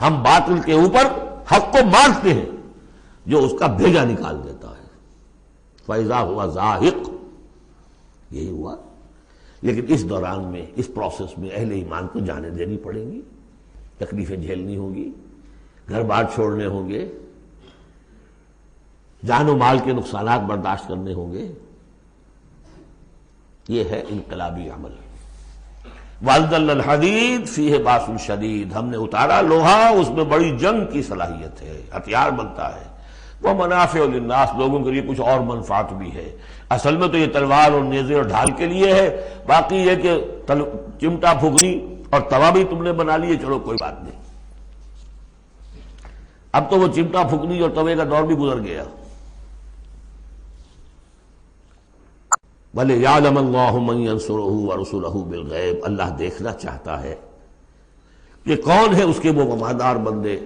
ہم باطل کے اوپر حق کو مارتے ہیں جو اس کا بھیجا نکال دیتا ہے۔ فاذا ہوا زاہق، یہی ہوا۔ لیکن اس دوران میں، اس پروسیس میں اہل ایمان کو جانیں دینی پڑیں گی، تکلیفیں جھیلنی ہوں گی، گھر بار چھوڑنے ہوں گے، جان و مال کے نقصانات برداشت کرنے ہوں گے۔ یہ ہے انقلابی عمل۔ وَأَنزَلْنَا الْحَدِيدَ فِيهِ بَأْسٌ شَدِيدٌ، ہم نے اتارا لوہا، اس میں بڑی جنگ کی صلاحیت ہے، ہتھیار بنتا ہے۔ وَمَنَافِعُ لِلنَّاسِ، لوگوں کے لیے کچھ اور منفعت بھی ہے۔ اصل میں تو یہ تلوار اور نیزے اور ڈھال کے لیے ہے، باقی یہ کہ چمٹا پھگنی اور توا بھی تم نے بنا لیے، چلو کوئی بات نہیں۔ اب تو وہ چمٹا پھگنی اور توے کا دور بھی گزر گیا۔ وَلِيَعْلَمَ اللَّهُ مَن يَنصُرُهُ وَرُسُلَهُ بِالْغَيْبِ، اللہ دیکھنا چاہتا ہے کہ کون ہے اس کے وہ وفادار بندے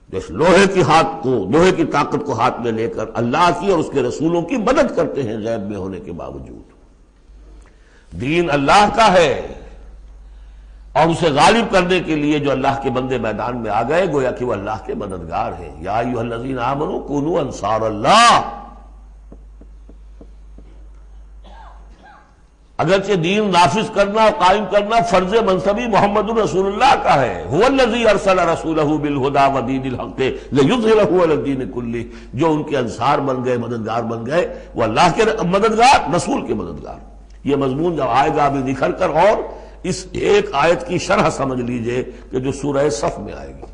جو اس لوہے کی طاقت کو ہاتھ میں لے کر اللہ کی اور اس کے رسولوں کی مدد کرتے ہیں غیب میں ہونے کے باوجود۔ دین اللہ کا ہے، اور اسے غالب کرنے کے لیے جو اللہ کے بندے میدان میں آ گئے، گویا کہ وہ اللہ کے مددگار ہیں۔ یا ایھا الذین آمنوا کونوا انصار اللہ، اگرچہ دین نافذ کرنا اور قائم کرنا فرض منصبی محمد رسول اللہ کا ہے۔ هو الذی ارسل رسولہ بالہدی ودین الحق لیظہرہ علی الدین کلہ، جو ان کے انصار بن گئے، مددگار بن گئے، وہ اللہ کے مددگار، رسول کے مددگار۔ یہ مضمون جب آئے گا ابھی نکھر کر، اور اس ایک آیت کی شرح سمجھ لیجئے کہ جو سورہ صف میں آئے گی،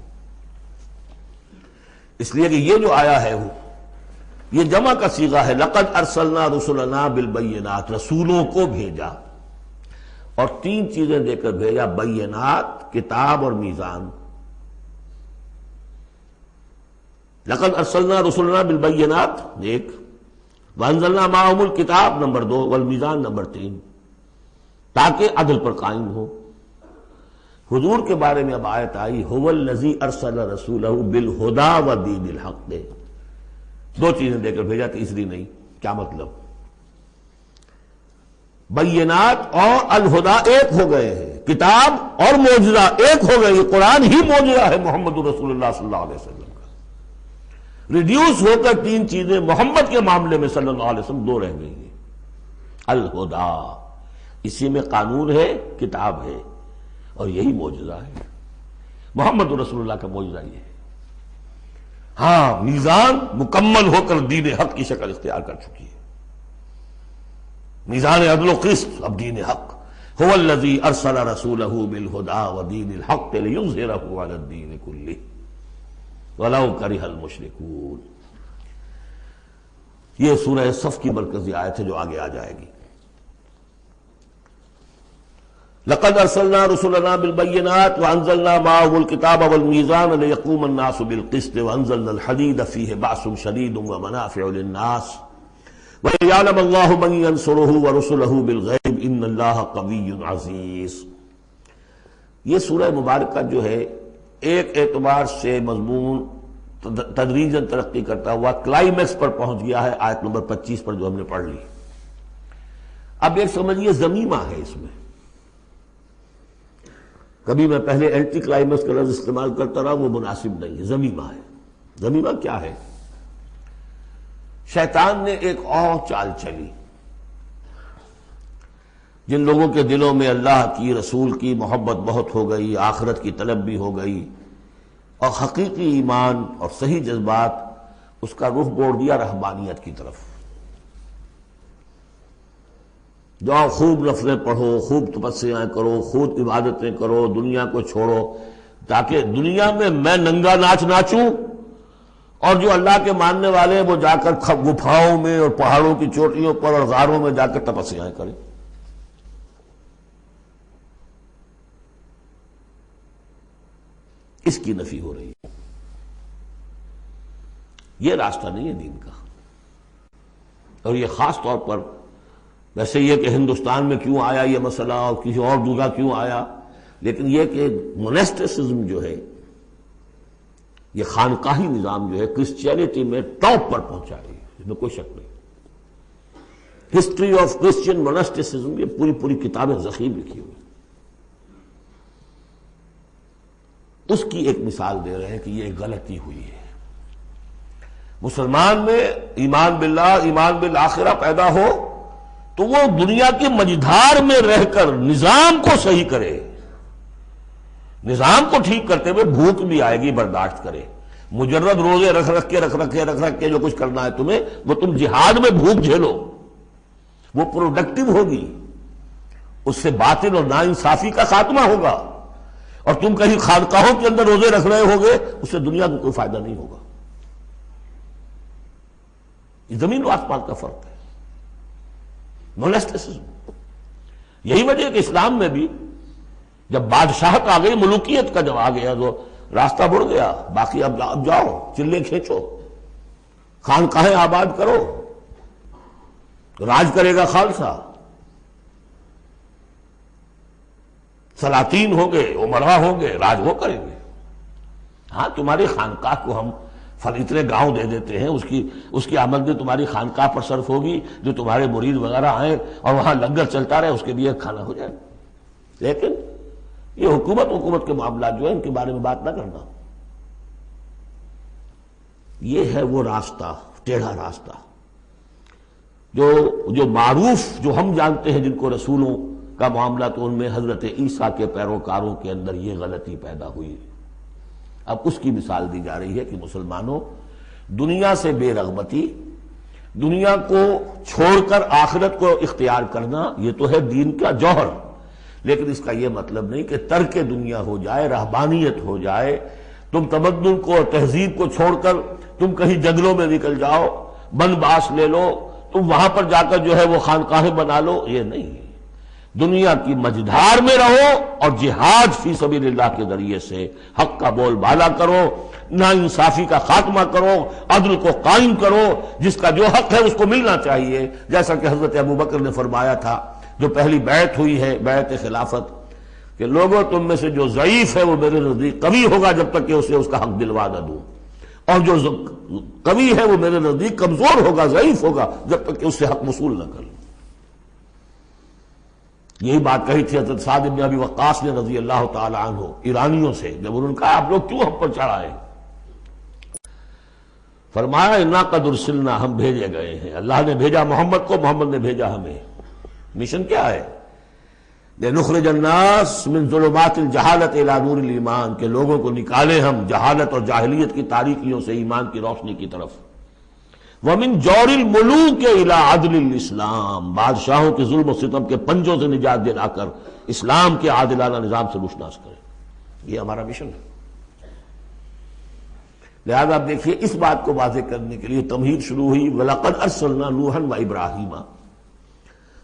اس لیے کہ یہ جو آیا ہے وہ یہ جمع کا صیغہ ہے، لقد ارسلنا رسلنا بالبینات، رسولوں کو بھیجا، اور تین چیزیں دے کر بھیجا، بینات، کتاب اور میزان۔ لقد ارسلنا رسلنا بالبینات ایک، وانزلنا معهم الکتاب نمبر 2، والمیزان نمبر 3، تاکہ عدل پر قائم ہو۔ حضور کے بارے میں اب آیت آئی، هو الذی ارسل رسولہ بالہدی ودین الحق، دو چیزیں دے کر بھیجا، تیسری نہیں۔ کیا مطلب؟ بینات اور الہدی ایک ہو گئے ہیں، کتاب اور معجزہ ایک ہو گئے، یہ قرآن ہی معجزہ ہے محمد رسول اللہ صلی اللہ علیہ وسلم کا۔ ریڈیوس ہو کر تین چیزیں محمد کے معاملے میں صلی اللہ علیہ وسلم دو رہ گئی ہیں۔ الہدی، اسی میں قانون ہے، کتاب ہے، اور یہی معجزہ ہے، محمد رسول اللہ کا معجزہ یہ ہے۔ ہاں، میزان مکمل ہو کر دین حق کی شکل اختیار کر چکی ہے، میزان عدل و قسط، اب دین حق۔ هو الذی ارسل رسولہ بالہدی ودین الحق لیظہرہ علی الدین کلہ ولو کرہ المشرکون۔ یہ سورہ صف کی مرکزی آیت ہے جو آگے آ جائے گی۔ لقد ارسلنا رسلنا بالبینات وانزلنا معهم الکتاب والمیزان لیقوم الناس بالقسط وانزلنا الحدید فیہ بأس شدید ومنافع للناس وَلِيَعْلَمَ اللَّهُ مَن يَنصُرُهُ وَرُسُلَهُ بِالْغَيْبِ إِنَّ اللَّهَ قَوِيٌّ عَزِيزٌ۔ یہ سورہ مبارکہ جو ہے ایک اعتبار سے مضمون تدریجاً ترقی کرتا ہوا کلائمیکس پر پہنچ گیا ہے، آیت نمبر 25 پر جو ہم نے پڑھ لی۔ اب ایک سمجھیے ضمیمہ ہے اس میں، کبھی میں پہلے اینٹی کلائمیکس کا لفظ استعمال کرتا رہا، وہ مناسب نہیں ہے، ضمیمہ ہے۔ ضمیمہ کیا ہے؟ شیطان نے ایک اور چال چلی، جن لوگوں کے دلوں میں اللہ کی، رسول کی محبت بہت ہو گئی، آخرت کی طلب بھی ہو گئی، اور حقیقی ایمان اور صحیح جذبات، اس کا رخ موڑ دیا رہبانیت کی طرف۔ جاؤ خوب نفلیں پڑھو، خوب تپسیاں کرو، خوب عبادتیں کرو، دنیا کو چھوڑو، تاکہ دنیا میں ننگا ناچ ناچوں، اور جو اللہ کے ماننے والے ہیں وہ جا کر گپھاؤں میں اور پہاڑوں کی چوٹیوں پر اور غاروں میں جا کر تپسیاں کریں۔ اس کی نفی ہو رہی ہے۔ یہ راستہ نہیں ہے دین کا، اور یہ خاص طور پر ویسے یہ کہ ہندوستان میں کیوں آیا یہ مسئلہ اور کسی اور جگہ کیوں آیا، لیکن یہ کہ مونسٹسزم جو ہے، یہ خانقاہی نظام جو ہے، کرسچینٹی میں ٹاپ پر پہنچا رہی ہے، اس میں کوئی شک نہیں۔ ہسٹری آف کرسچین مونسٹسزم، یہ پوری کتابیں ذخیر لکھی ہوئی، اس کی ایک مثال دے رہے ہیں کہ یہ ایک غلطی ہوئی ہے۔ مسلمان میں ایمان باللہ، ایمان بالآخرہ پیدا ہو تو وہ دنیا کی مجدھار میں رہ کر نظام کو صحیح کرے، نظام کو ٹھیک کرتے ہوئے بھوک بھی آئے گی برداشت کرے۔ مجرد روزے رکھ کے جو کچھ کرنا ہے تمہیں، وہ تم جہاد میں بھوک جھیلو، وہ پروڈکٹیو ہوگی، اس سے باطل اور ناانصافی کا خاتمہ ہوگا۔ اور تم کہیں خانقاہوں کے اندر روزے رکھ رہے ہوگے، اس سے دنیا کو کوئی فائدہ نہیں ہوگا۔ یہ زمین و آسمان کا فرق ہے، مونسٹسزم۔ یہی وجہ ہے کہ اسلام میں بھی جب بادشاہت آ گئی، ملوکیت کا جب آ گیا تو راستہ بڑھ گیا، باقی اب جاؤ چلے کھینچو، خانقاہیں آباد کرو، راج کرے گا خالصہ، سلاطین ہوں گے، امراء ہوں گے، راج وہ کریں گے۔ ہاں، تمہاری خانقاہ کو ہم اتنے گاؤں دے دیتے ہیں، اس کی آمدنی تمہاری خانقاہ پر صرف ہوگی، جو تمہارے مرید وغیرہ آئیں اور وہاں لنگر چلتا رہے، اس کے لیے کھانا ہو جائے۔ لیکن یہ حکومت کے معاملات جو ہیں، ان کے بارے میں بات نہ کرنا۔ یہ ہے وہ راستہ، ٹیڑھا راستہ، جو معروف، جو ہم جانتے ہیں، جن کو رسولوں کا معاملہ، تو ان میں حضرت عیسیٰ کے پیروکاروں کے اندر یہ غلطی پیدا ہوئی۔ اب اس کی مثال دی جا رہی ہے کہ مسلمانوں، دنیا سے بے رغبتی، دنیا کو چھوڑ کر آخرت کو اختیار کرنا، یہ تو ہے دین کا جوہر، لیکن اس کا یہ مطلب نہیں کہ ترک دنیا ہو جائے، رہبانیت ہو جائے، تم تمدن کو اور تہذیب کو چھوڑ کر تم کہیں جنگلوں میں نکل جاؤ بن باس لے لو، تم وہاں پر جا کر جو ہے وہ خانقاہیں بنا لو، یہ نہیں. دنیا کی مجدھار میں رہو اور جہاد فی سبیل اللہ کے ذریعے سے حق کا بول بالا کرو، ناانصافی کا خاتمہ کرو، عدل کو قائم کرو، جس کا جو حق ہے اس کو ملنا چاہیے. جیسا کہ حضرت ابوبکر نے فرمایا تھا جو پہلی بیعت ہوئی ہے، بیعت خلافت، کہ لوگوں تم میں سے جو ضعیف ہے وہ میرے نزدیک قوی ہوگا جب تک کہ اسے اس کا حق دلوا نہ دوں، اور جو قوی ہے وہ میرے نزدیک کمزور ہوگا، ضعیف ہوگا جب تک کہ اس سے حق وصول نہ کروں. یہی بات کہی تھی حضرت سعد بن ابی وقاص نے رضی اللہ تعالی عنہ ایرانیوں سے، جب انہوں نے کہا آپ لوگ کیوں ہم پر چڑھائے؟ فرمایا انا قد ارسلنا، ہم بھیجے گئے ہیں، اللہ نے بھیجا محمد کو، محمد نے بھیجا ہمیں. مشن کیا ہے؟ لنخرج الناس من ظلمات الجہالت الی نور الایمان، کہ لوگوں کو نکالیں ہم جہالت اور جاہلیت کی تاریکیوں سے ایمان کی روشنی کی طرف. وَمِن جَوْرِ الْمُلُوكِ إِلَىٰ عَدْلِ الْإِسْلَام، بادشاہوں کے ظلم و ستم کے پنجوں سے نجات دلا کر اسلام کے عادلانہ نظام سے روشناس کریں. یہ ہمارا مشن ہے. لہذا آپ دیکھیے اس بات کو واضح کرنے کے لیے تمہید شروع ہوئی. وَلَقَدْ أَرْسَلْنَا نُوحًا وَإِبْرَاهِيمَ،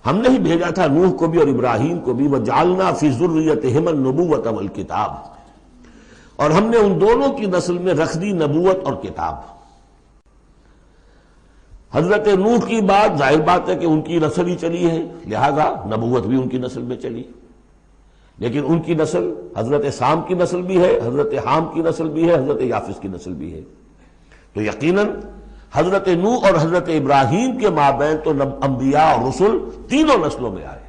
ہم نے ہی بھیجا تھا نوح کو بھی اور ابراہیم کو بھی. وَجَعَلْنَا فِي ذُرِّيَّتِهِمَا النُّبُوَّةَ وَالْكِتَابَ، اور ہم نے ان دونوں کی نسل میں رکھ دی نبوت اور کتاب. حضرت نوح کی بات ظاہر بات ہے کہ ان کی نسل ہی چلی ہے، لہذا نبوت بھی ان کی نسل میں چلی. لیکن ان کی نسل حضرت سام کی نسل بھی ہے، حضرت حام کی نسل بھی ہے، حضرت یافس کی نسل بھی ہے. تو یقیناً حضرت نوح اور حضرت ابراہیم کے مابین تو انبیاء اور رسل تینوں نسلوں میں آئے،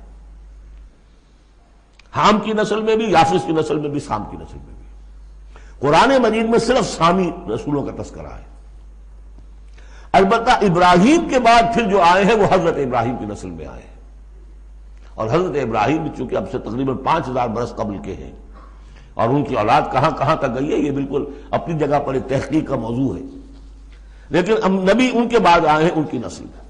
حام کی نسل میں بھی، یافس کی نسل میں بھی، سام کی نسل میں بھی. قرآن مجید میں صرف سامی رسولوں کا تذکرہ ہے. البتہ ابراہیم کے بعد پھر جو آئے ہیں وہ حضرت ابراہیم کی نسل میں آئے ہیں، اور حضرت ابراہیم بھی چونکہ اب سے تقریباً 5000 برس قبل کے ہیں، اور ان کی اولاد کہاں کہاں تک گئی ہے یہ بالکل اپنی جگہ پر ایک تحقیق کا موضوع ہے. لیکن نبی ان کے بعد آئے ہیں ان کی نسل میں.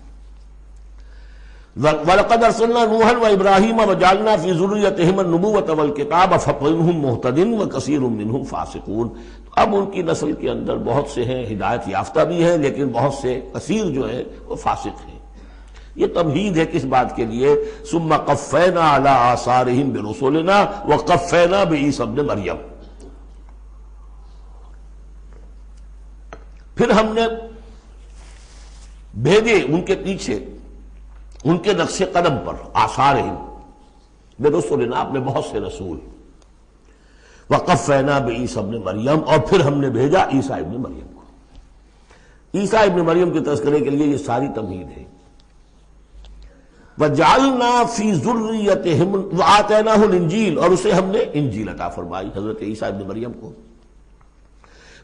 وَلَقَدْ أَرْسَلْنَا نُوحًا وَإِبْرَاهِيمَ وَجَعَلْنَا فِي ذُرِّيَّتِهِمَا النُّبُوَّةَ وَالْكِتَابَ فَمِنْهُم مُّهْتَدٍ وَكَثِيرٌ مِّنْهُمْ فَاسِقُونَ. اب ان کی نسل کے اندر بہت سے ہیں ہدایت یافتہ بھی ہیں، لیکن بہت سے کثیر جو ہیں وہ فاسق ہیں. یہ تمہید ہے کس بات کے لیے؟ ثُمَّ قَفَّيْنَا عَلَىٰ آثَارِهِم بِرُسُلِنَا وَقَفَّيْنَا بِعِیسَىٰ ابْنِ مَرْیَم. پھر ہم نے بھیجے ان کے پیچھے ان کے نقش قدم پر، آثارہم برسلنا، اپنے بہت سے رسول. وقفینا بعیسیٰ ابن مریم، اور پھر ہم نے بھیجا عیسیٰ ابن مریم کو. عیسیٰ ابن مریم کے تذکرے کے لیے یہ ساری تمہید ہے. وجعلنا فی ذریتہم وآتیناہ الانجیل، اور اسے ہم نے انجیل عطا فرمائی حضرت عیسیٰ ابن مریم کو.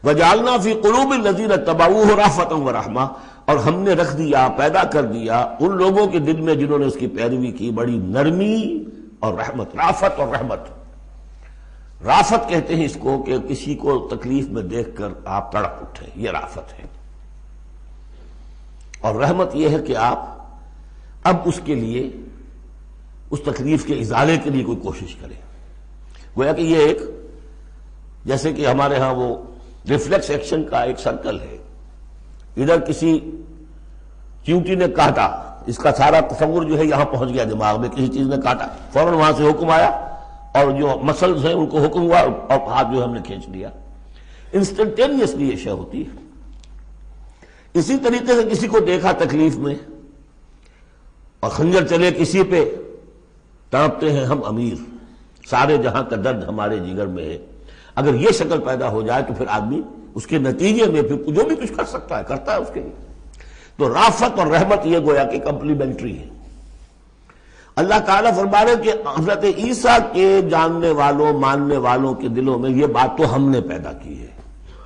وجعلنا فی قلوب الذین اتبعوہ رأفۃ ورحمہ، اور ہم نے رکھ دیا، پیدا کر دیا ان لوگوں کے دل میں جنہوں نے اس کی پیروی کی بڑی نرمی اور رحمت. رافت اور رحمت، رافت کہتے ہیں اس کو کہ کسی کو تکلیف میں دیکھ کر آپ تڑپ اٹھیں، یہ رافت ہے. اور رحمت یہ ہے کہ آپ اب اس کے لیے اس تکلیف کے ازالے کے لیے کوئی کوشش کریں. گویا کہ یہ ایک جیسے کہ ہمارے ہاں وہ ریفلیکس ایکشن کا ایک سرکل ہے. ادھر کسی چیونٹی نے کاٹا، اس کا سارا تصور جو ہے یہاں پہنچ گیا دماغ میں، کسی چیز نے کاٹا، فوراً وہاں سے حکم آیا اور جو مسلز ہیں ان کو حکم ہوا اور ہاتھ جو ہم نے کھینچ لیا. انسٹنٹینیسلی یہ شے ہوتی ہے. اسی طریقے سے کسی کو دیکھا تکلیف میں اور خنجر چلے کسی پہ، تڑپتے ہیں ہم امیر، سارے جہاں کا درد ہمارے جگر میں ہے. اگر یہ شکل پیدا ہو جائے تو پھر آدمی اس کے نتیجے میں پھر جو بھی کچھ کر سکتا ہے کرتا ہے اس کے لیے. تو رافت اور رحمت یہ گویا کہ کمپلیمنٹری ہے. اللہ تعالیٰ فرما رہے کہ حضرت عیسیٰ کے جاننے والوں ماننے والوں کے دلوں میں یہ بات تو ہم نے پیدا کی ہے،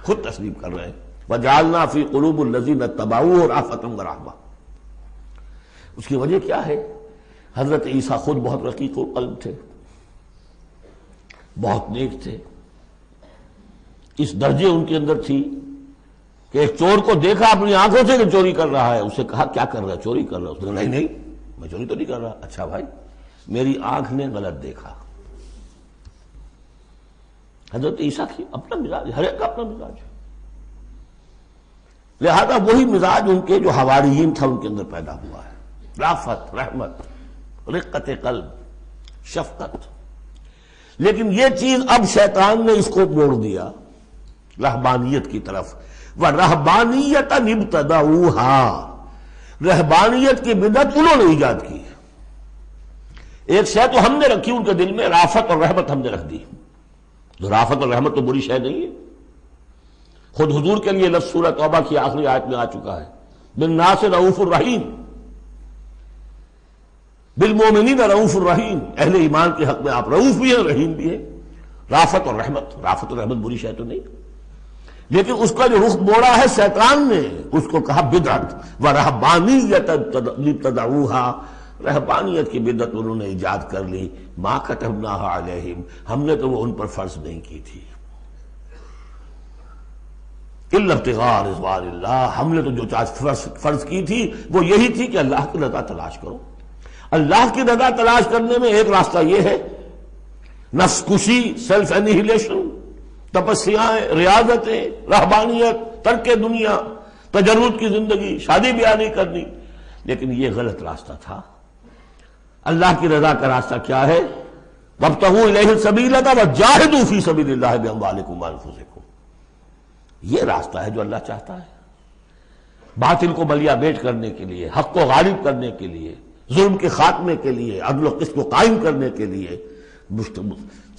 خود تسلیم کر رہے ہیں. وَجَعَلْنَا فِي قُلُوبِ الَّذِينَ اتَّبَعُوهُ رَأْفَةً وَرَحْمَةً. اس کی وجہ کیا ہے؟ حضرت عیسیٰ خود بہت رقیق القلب تھے، بہت نیک تھے. اس درجے ان کے اندر تھی کہ ایک چور کو دیکھا اپنی آنکھوں سے کہ چوری کر رہا ہے، اسے کہا کیا کر رہا ہے؟ چوری کر رہا ہے. اس نے کہا نہیں میں چوری تو نہیں کر رہا. اچھا بھائی میری آنکھ نے غلط دیکھا. حضرت عیسیٰ کی اپنا مزاج، ہر ایک کا اپنا مزاج ہے. لہذا وہی مزاج ان کے جو حواریین تھا ان کے اندر پیدا ہوا ہے، رافت، رحمت، رقت قلب، شفقت۔ لیکن یہ چیز اب شیطان نے اس کو موڑ دیا رہبانیت کی طرف۔ وَرَهْبَانِيَّةً ابْتَدَعُوهَا، رہبانیت کی بدعت انہوں نے ایجاد کی۔ ایک شے تو ہم نے رکھی ان کے دل میں، رافت اور رحمت ہم نے رکھ دی۔ جو رافت اور رحمت تو بری شے نہیں ہے، خود حضور کے لیے لفظ سورہ توبہ کی آخری آیت میں آ چکا ہے، بالناس رؤوف الرحیم، بالمومنین رؤوف الرحیم، اہل ایمان کے حق میں آپ رؤوف بھی ہیں، رحیم بھی ہیں۔ رافت اور رحمت، رافت اور رحمت بری شے تو نہیں، لیکن اس کا جو رخ موڑا ہے شیطان نے، اس کو کہا بدعت۔ وَرَهْبَانِيَّةً ابْتَدَعُوهَا، رہبانیت کی بدعت انہوں نے ایجاد کر لی۔ مَا كَتَبْنَاهَا عَلَيْهِمْ، ہم نے تو وہ ان پر فرض نہیں کی تھی۔ إِلَّا ابْتِغَاءَ رِضْوَانِ اللَّهِ، ہم نے تو جو چیز فرض کی تھی وہ یہی تھی کہ اللہ کی رضا تلاش کرو۔ اللہ کی رضا تلاش کرنے میں ایک راستہ یہ ہے، نفس کشی، سیلف انہیلیشن، تپسیاں، ریاضتیں، رہبانیت، ترک دنیا، تجرد کی زندگی، شادی بیاہ نہیں کرنی، لیکن یہ غلط راستہ تھا۔ اللہ کی رضا کا راستہ کیا ہے؟ وَابْتَغُوا إِلَيْهِ السَّبِيلَ وَجَاهِدُوا فِي سَبِيلِ اللَّهِ بِأَمْوَالِكُمْ وَأَنفُسِكُمْ، یہ راستہ ہے جو اللہ چاہتا ہے، باطل کو بلیا بیٹ کرنے کے لیے، حق کو غالب کرنے کے لیے، ظلم کے خاتمے کے لیے، عدل و قسط کو قائم کرنے کے لیے۔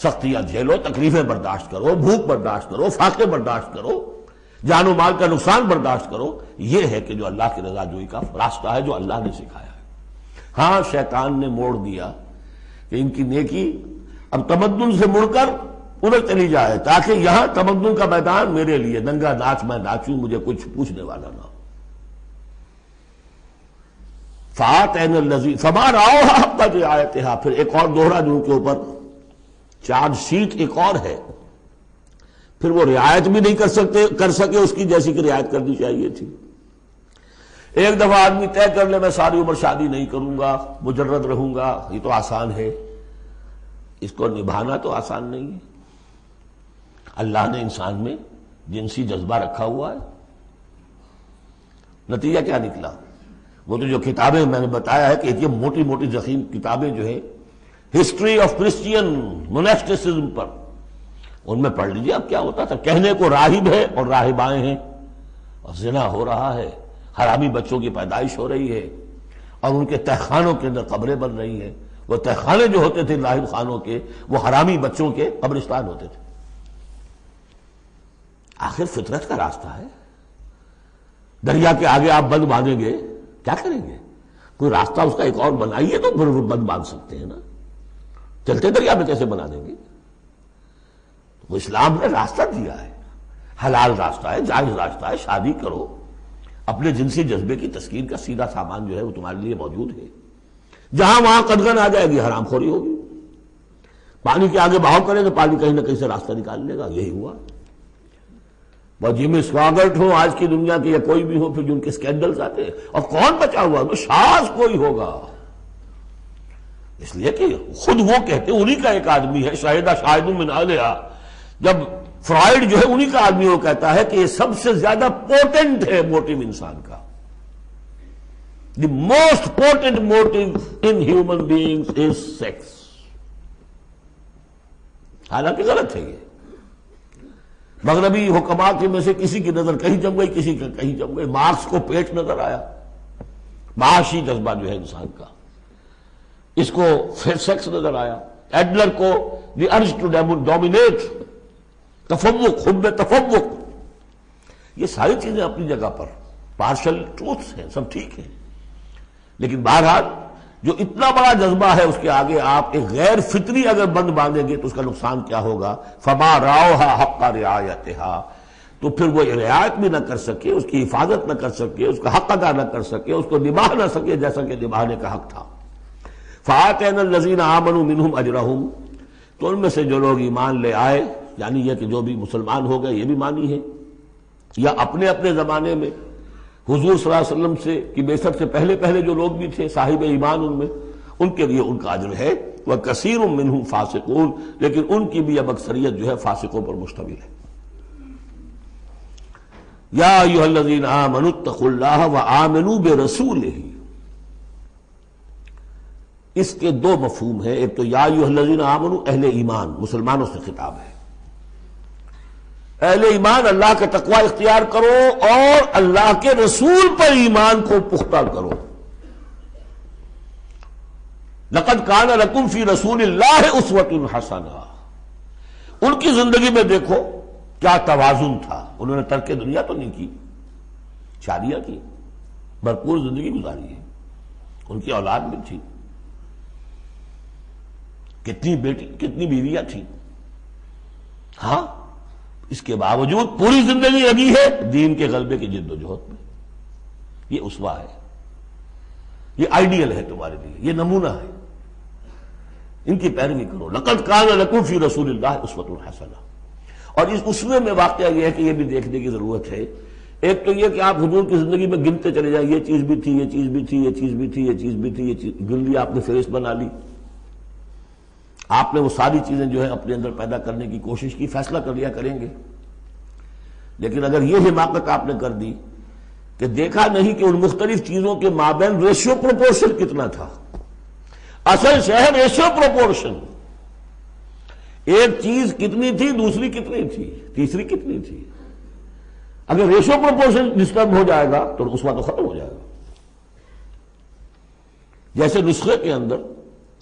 سختیاں جھیلو، تکلیفیں برداشت کرو، بھوک برداشت کرو، فاقے برداشت کرو، جان و مال کا نقصان برداشت کرو، یہ ہے کہ جو اللہ کی رضا جوئی کا راستہ ہے جو اللہ نے سکھایا ہے۔ ہاں شیطان نے موڑ دیا کہ ان کی نیکی اب تمدن سے مڑ کر ادھر چلی جائے، تاکہ یہاں تمدن کا میدان میرے لیے ننگا ناچ میں ناچوں، مجھے کچھ پوچھنے والا نہ ہو۔ فَآتَيْنَا الَّذِينَ فَمَا رَعَوْهَا حَقَّ رِعَایَتِهَا، پھر ایک اور دوہرا جو ان کے اوپر چارج شیٹ ایک اور ہے، پھر وہ رعایت بھی نہیں کر سکے اس کی جیسی کہ رعایت کرنی چاہیے تھی۔ ایک دفعہ آدمی طے کر لے میں ساری عمر شادی نہیں کروں گا، مجرد رہوں گا، یہ تو آسان ہے، اس کو نبھانا تو آسان نہیں ہے۔ اللہ نے انسان میں جنسی جذبہ رکھا ہوا ہے، نتیجہ کیا نکلا؟ وہ تو جو کتابیں میں نے بتایا ہے کہ یہ موٹی موٹی ضخیم کتابیں جو ہے ہسٹری آف کرسچین موناسٹسزم پر، ان میں پڑھ لیجیے اب کیا ہوتا تھا۔ کہنے کو راہب ہے اور راہبائیں ہیں، اور زنا ہو رہا ہے، حرامی بچوں کی پیدائش ہو رہی ہے، اور ان کے تہخانوں کے اندر قبریں بن رہی ہیں۔ وہ تہخانے جو ہوتے تھے راہب خانوں کے، وہ حرامی بچوں کے قبرستان ہوتے تھے۔ آخر فطرت کا راستہ ہے، دریا کے آگے آپ بند باندھیں گے کیا کریں گے؟ کوئی راستہ اس کا ایک اور بنائیے تو پھر بند باندھ سکتے ہیں نا، چلتے دریا میں کیسے بنا دیں گے؟ وہ اسلام نے راستہ دیا ہے، حلال راستہ ہے، جائز راستہ ہے، شادی کرو، اپنے جنسی جذبے کی تسکین کا سیدھا سامان جو ہے وہ تمہارے لیے موجود ہے۔ جہاں وہاں قدغن آ جائے گی حرام خوری ہوگی، پانی کے آگے بہاؤ کرے تو پانی کہیں نہ کہیں سے راستہ نکال لے گا، یہی ہوا۔ وہ جمی سواگت ہو آج کی دنیا کے یا کوئی بھی ہو، پھر جو ان کے اسکینڈلز آتے ہیں، اور کون بچا ہوا ہے؟ شاذ کوئی ہوگا، اس لیے کہ خود وہ کہتے ہیں، انہی کا ایک آدمی ہے، شاہدہ شاہد من اہلہا، جب فرائیڈ جو ہے انہی کا آدمی وہ کہتا ہے کہ یہ سب سے زیادہ پوٹنٹ ہے موٹیو انسان کا، the most potent motive in human beings is sex. حالانکہ غلط ہے یہ، مغربی حکماء کے میں سے کسی کی نظر کہیں جم گئی، کسی کا کہیں جم گئی۔ مارکس کو پیٹ نظر آیا، معاشی جذبہ جو ہے انسان کا، اس کو سیکس نظر آیا، ایڈلر کو دی ارج ٹو ڈومینیٹ، تفوق، حب تفوق۔ یہ ساری چیزیں اپنی جگہ پر پارشل ٹروتھس ہیں، سب ٹھیک ہے، لیکن بہرحال جو اتنا بڑا جذبہ ہے اس کے آگے آپ ایک غیر فطری اگر بند باندھیں گے تو اس کا نقصان کیا ہوگا؟ فما رعوها حق رعایتها، تو پھر وہ رعایت بھی نہ کر سکے، اس کی حفاظت نہ کر سکے، اس کا حق ادا نہ کر سکے، اس کو نبھا نہ سکے جیسا کہ نبھانے کا حق تھا۔ فآتینا الذین آمنوا منہم اجرہم، تو ان میں سے جو لوگ ایمان لے آئے، یعنی یہ کہ جو بھی مسلمان ہو گئے، یہ بھی مانی ہے، یا اپنے اپنے زمانے میں حضور صلی اللہ علیہ وسلم سے کی بعثت سے پہلے جو لوگ بھی تھے صاحب ایمان ان میں، ان کے لیے ان کا اجر ہے۔ وَكَثِيرٌ مِّنْهُمْ فَاسِقُونَ، لیکن ان کی بھی اب اکثریت جو ہے فاسقوں پر مشتمل ہے۔ یا ایھا الذین آمنوا اتقوا اللہ وآمنوا برسولہ، اس کے دو مفہوم ہیں. ایک تو یا ایھا الذین آمنوا اہل ایمان، مسلمانوں سے خطاب ہے. اہل ایمان اللہ کا تقوی اختیار کرو اور اللہ کے رسول پر ایمان کو پختہ کرو. لقد کان لکم فی رسول اللہ اسوۃ حسنہ، ان کی زندگی میں دیکھو کیا توازن تھا. انہوں نے ترک دنیا تو نہیں کی، شادیاں کی، بھرپور زندگی گزاری ہے، ان کی اولاد بھی تھی، کتنی بیویاں تھیں. ہاں اس کے باوجود پوری زندگی لگی ہے دین کے غلبے کی جد و جہد میں. یہ اسوہ ہے، یہ آئیڈیل ہے تمہارے لیے، یہ نمونہ ہے، ان کی پیروی کرو. لقد کان لکم فی رسول اللہ اسوۃ حسنہ. اور اس اسوے میں واقعہ یہ ہے کہ یہ بھی دیکھنے کی ضرورت ہے. ایک تو یہ کہ آپ حضور کی زندگی میں گنتے چلے جائیں، یہ چیز بھی تھی، یہ چیز بھی تھی، یہ چیز بھی تھی، یہ چیز بھی تھی، یہ چیز گن لی آپ نے، فہرست بنا لی. آپ نے وہ ساری چیزیں جو ہے اپنے اندر پیدا کرنے کی کوشش کی، فیصلہ کر لیا کریں گے. لیکن اگر یہ حماقت آپ نے کر دی کہ دیکھا نہیں کہ ان مختلف چیزوں کے مابین ریشیو پروپورشن کتنا تھا. اصل شہر ریشیو پروپورشن، ایک چیز کتنی تھی، دوسری کتنی تھی، تیسری کتنی تھی. اگر ریشیو پروپورشن ڈسٹرب ہو جائے گا تو اسوہ تو ختم ہو جائے گا. جیسے نسخے کے اندر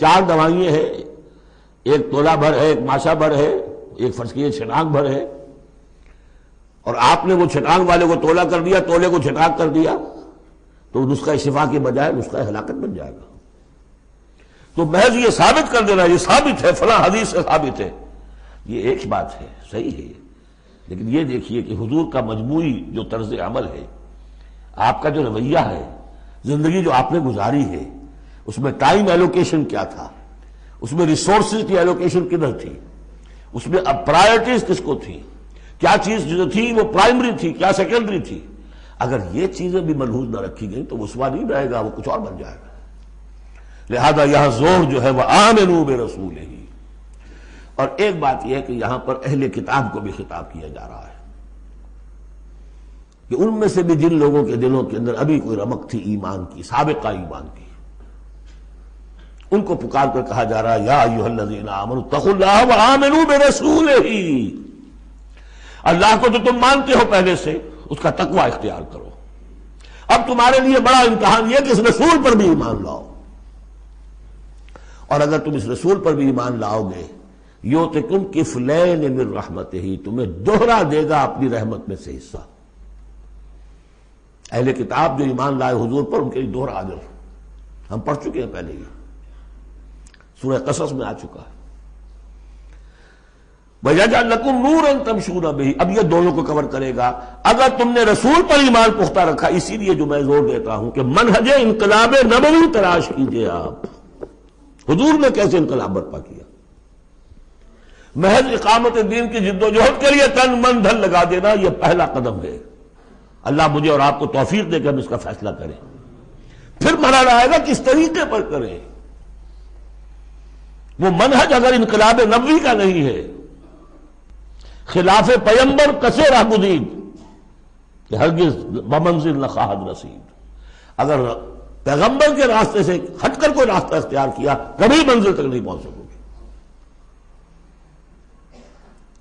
4 دوائیں ہیں، ایک تولہ بھر ہے، ایک ماشا بھر ہے، ایک فرض کیجیے چھٹانک بھر ہے، اور آپ نے وہ چھٹانک والے کو تولہ کر دیا، تولے کو چھٹانک کر دیا، تو نسخہ شفا کے بجائے نسخہ ہلاکت بن جائے گا. تو محض یہ ثابت کر دینا یہ ثابت ہے، فلاں حدیث سے ثابت ہے، یہ ایک بات ہے، صحیح ہے. لیکن یہ دیکھیے کہ حضور کا مجموعی جو طرز عمل ہے، آپ کا جو رویہ ہے، زندگی جو آپ نے گزاری ہے، اس میں ٹائم ایلوکیشن کیا تھا، اس میں ریسورسز کی ایلوکیشن کدھر تھی، اس میں اب پرائرٹیز کس کو تھی، کیا چیز جو تھی وہ پرائمری تھی، کیا سیکنڈری تھی. اگر یہ چیزیں بھی ملحوظ نہ رکھی گئیں تو وہ اسوہ نہیں رہے گا، وہ کچھ اور بن جائے گا. لہذا یہاں زور جو ہے وہ آمنوا برسولہ. اور ایک بات یہ ہے کہ یہاں پر اہل کتاب کو بھی خطاب کیا جا رہا ہے کہ ان میں سے بھی جن لوگوں کے دلوں کے اندر ابھی کوئی رمق تھی ایمان کی، سابقہ ایمان کی، ان کو پکار کر کہا جا رہا ہے یا ایھا الذین آمنوا اتقوا اللہ وآمنوا برسولہ. اللہ کو تو تم مانتے ہو پہلے سے، اس کا تقوی اختیار کرو. اب تمہارے لیے بڑا امتحان یہ کہ اس رسول پر بھی ایمان لاؤ. اور اگر تم اس رسول پر بھی ایمان لاؤ گے، یؤتکم کفلین من رحمتہ، تمہیں دوہرا دے گا اپنی رحمت میں سے حصہ. اہل کتاب جو ایمان لائے حضور پر، ان کے لیے دوہرا اجر ہم پڑھ چکے ہیں پہلے ہی، سورہ قصص میں آ چکا ہے. وَيَجْعَلْ لَكُمْ نُورًا تَمْشُونَ بِهِ. اب یہ دونوں کو کور کرے گا. اگر تم نے رسول پر ایمان پختہ رکھا، اسی لیے جو میں زور دیتا ہوں کہ منہج انقلاب نبوی تلاش کیجئے. آپ حضور نے کیسے انقلاب برپا کیا؟ محض اقامت دین کی جد و جہد کے لیے تن من دھن لگا دینا، یہ پہلا قدم ہے. اللہ مجھے اور آپ کو توفیق دے کہ ہم اس کا فیصلہ کریں. پھر مرحلہ آئے گا کس طریقے پر کریں. وہ منہج اگر انقلاب نبوی کا نہیں ہے، خلاف پیمبر کسے راہ گزید کہ ہرگز بمنزل نہ خواہد رسید. اگر پیغمبر کے راستے سے ہٹ کر کوئی راستہ اختیار کیا، کبھی منزل تک نہیں پہنچ سکو گے.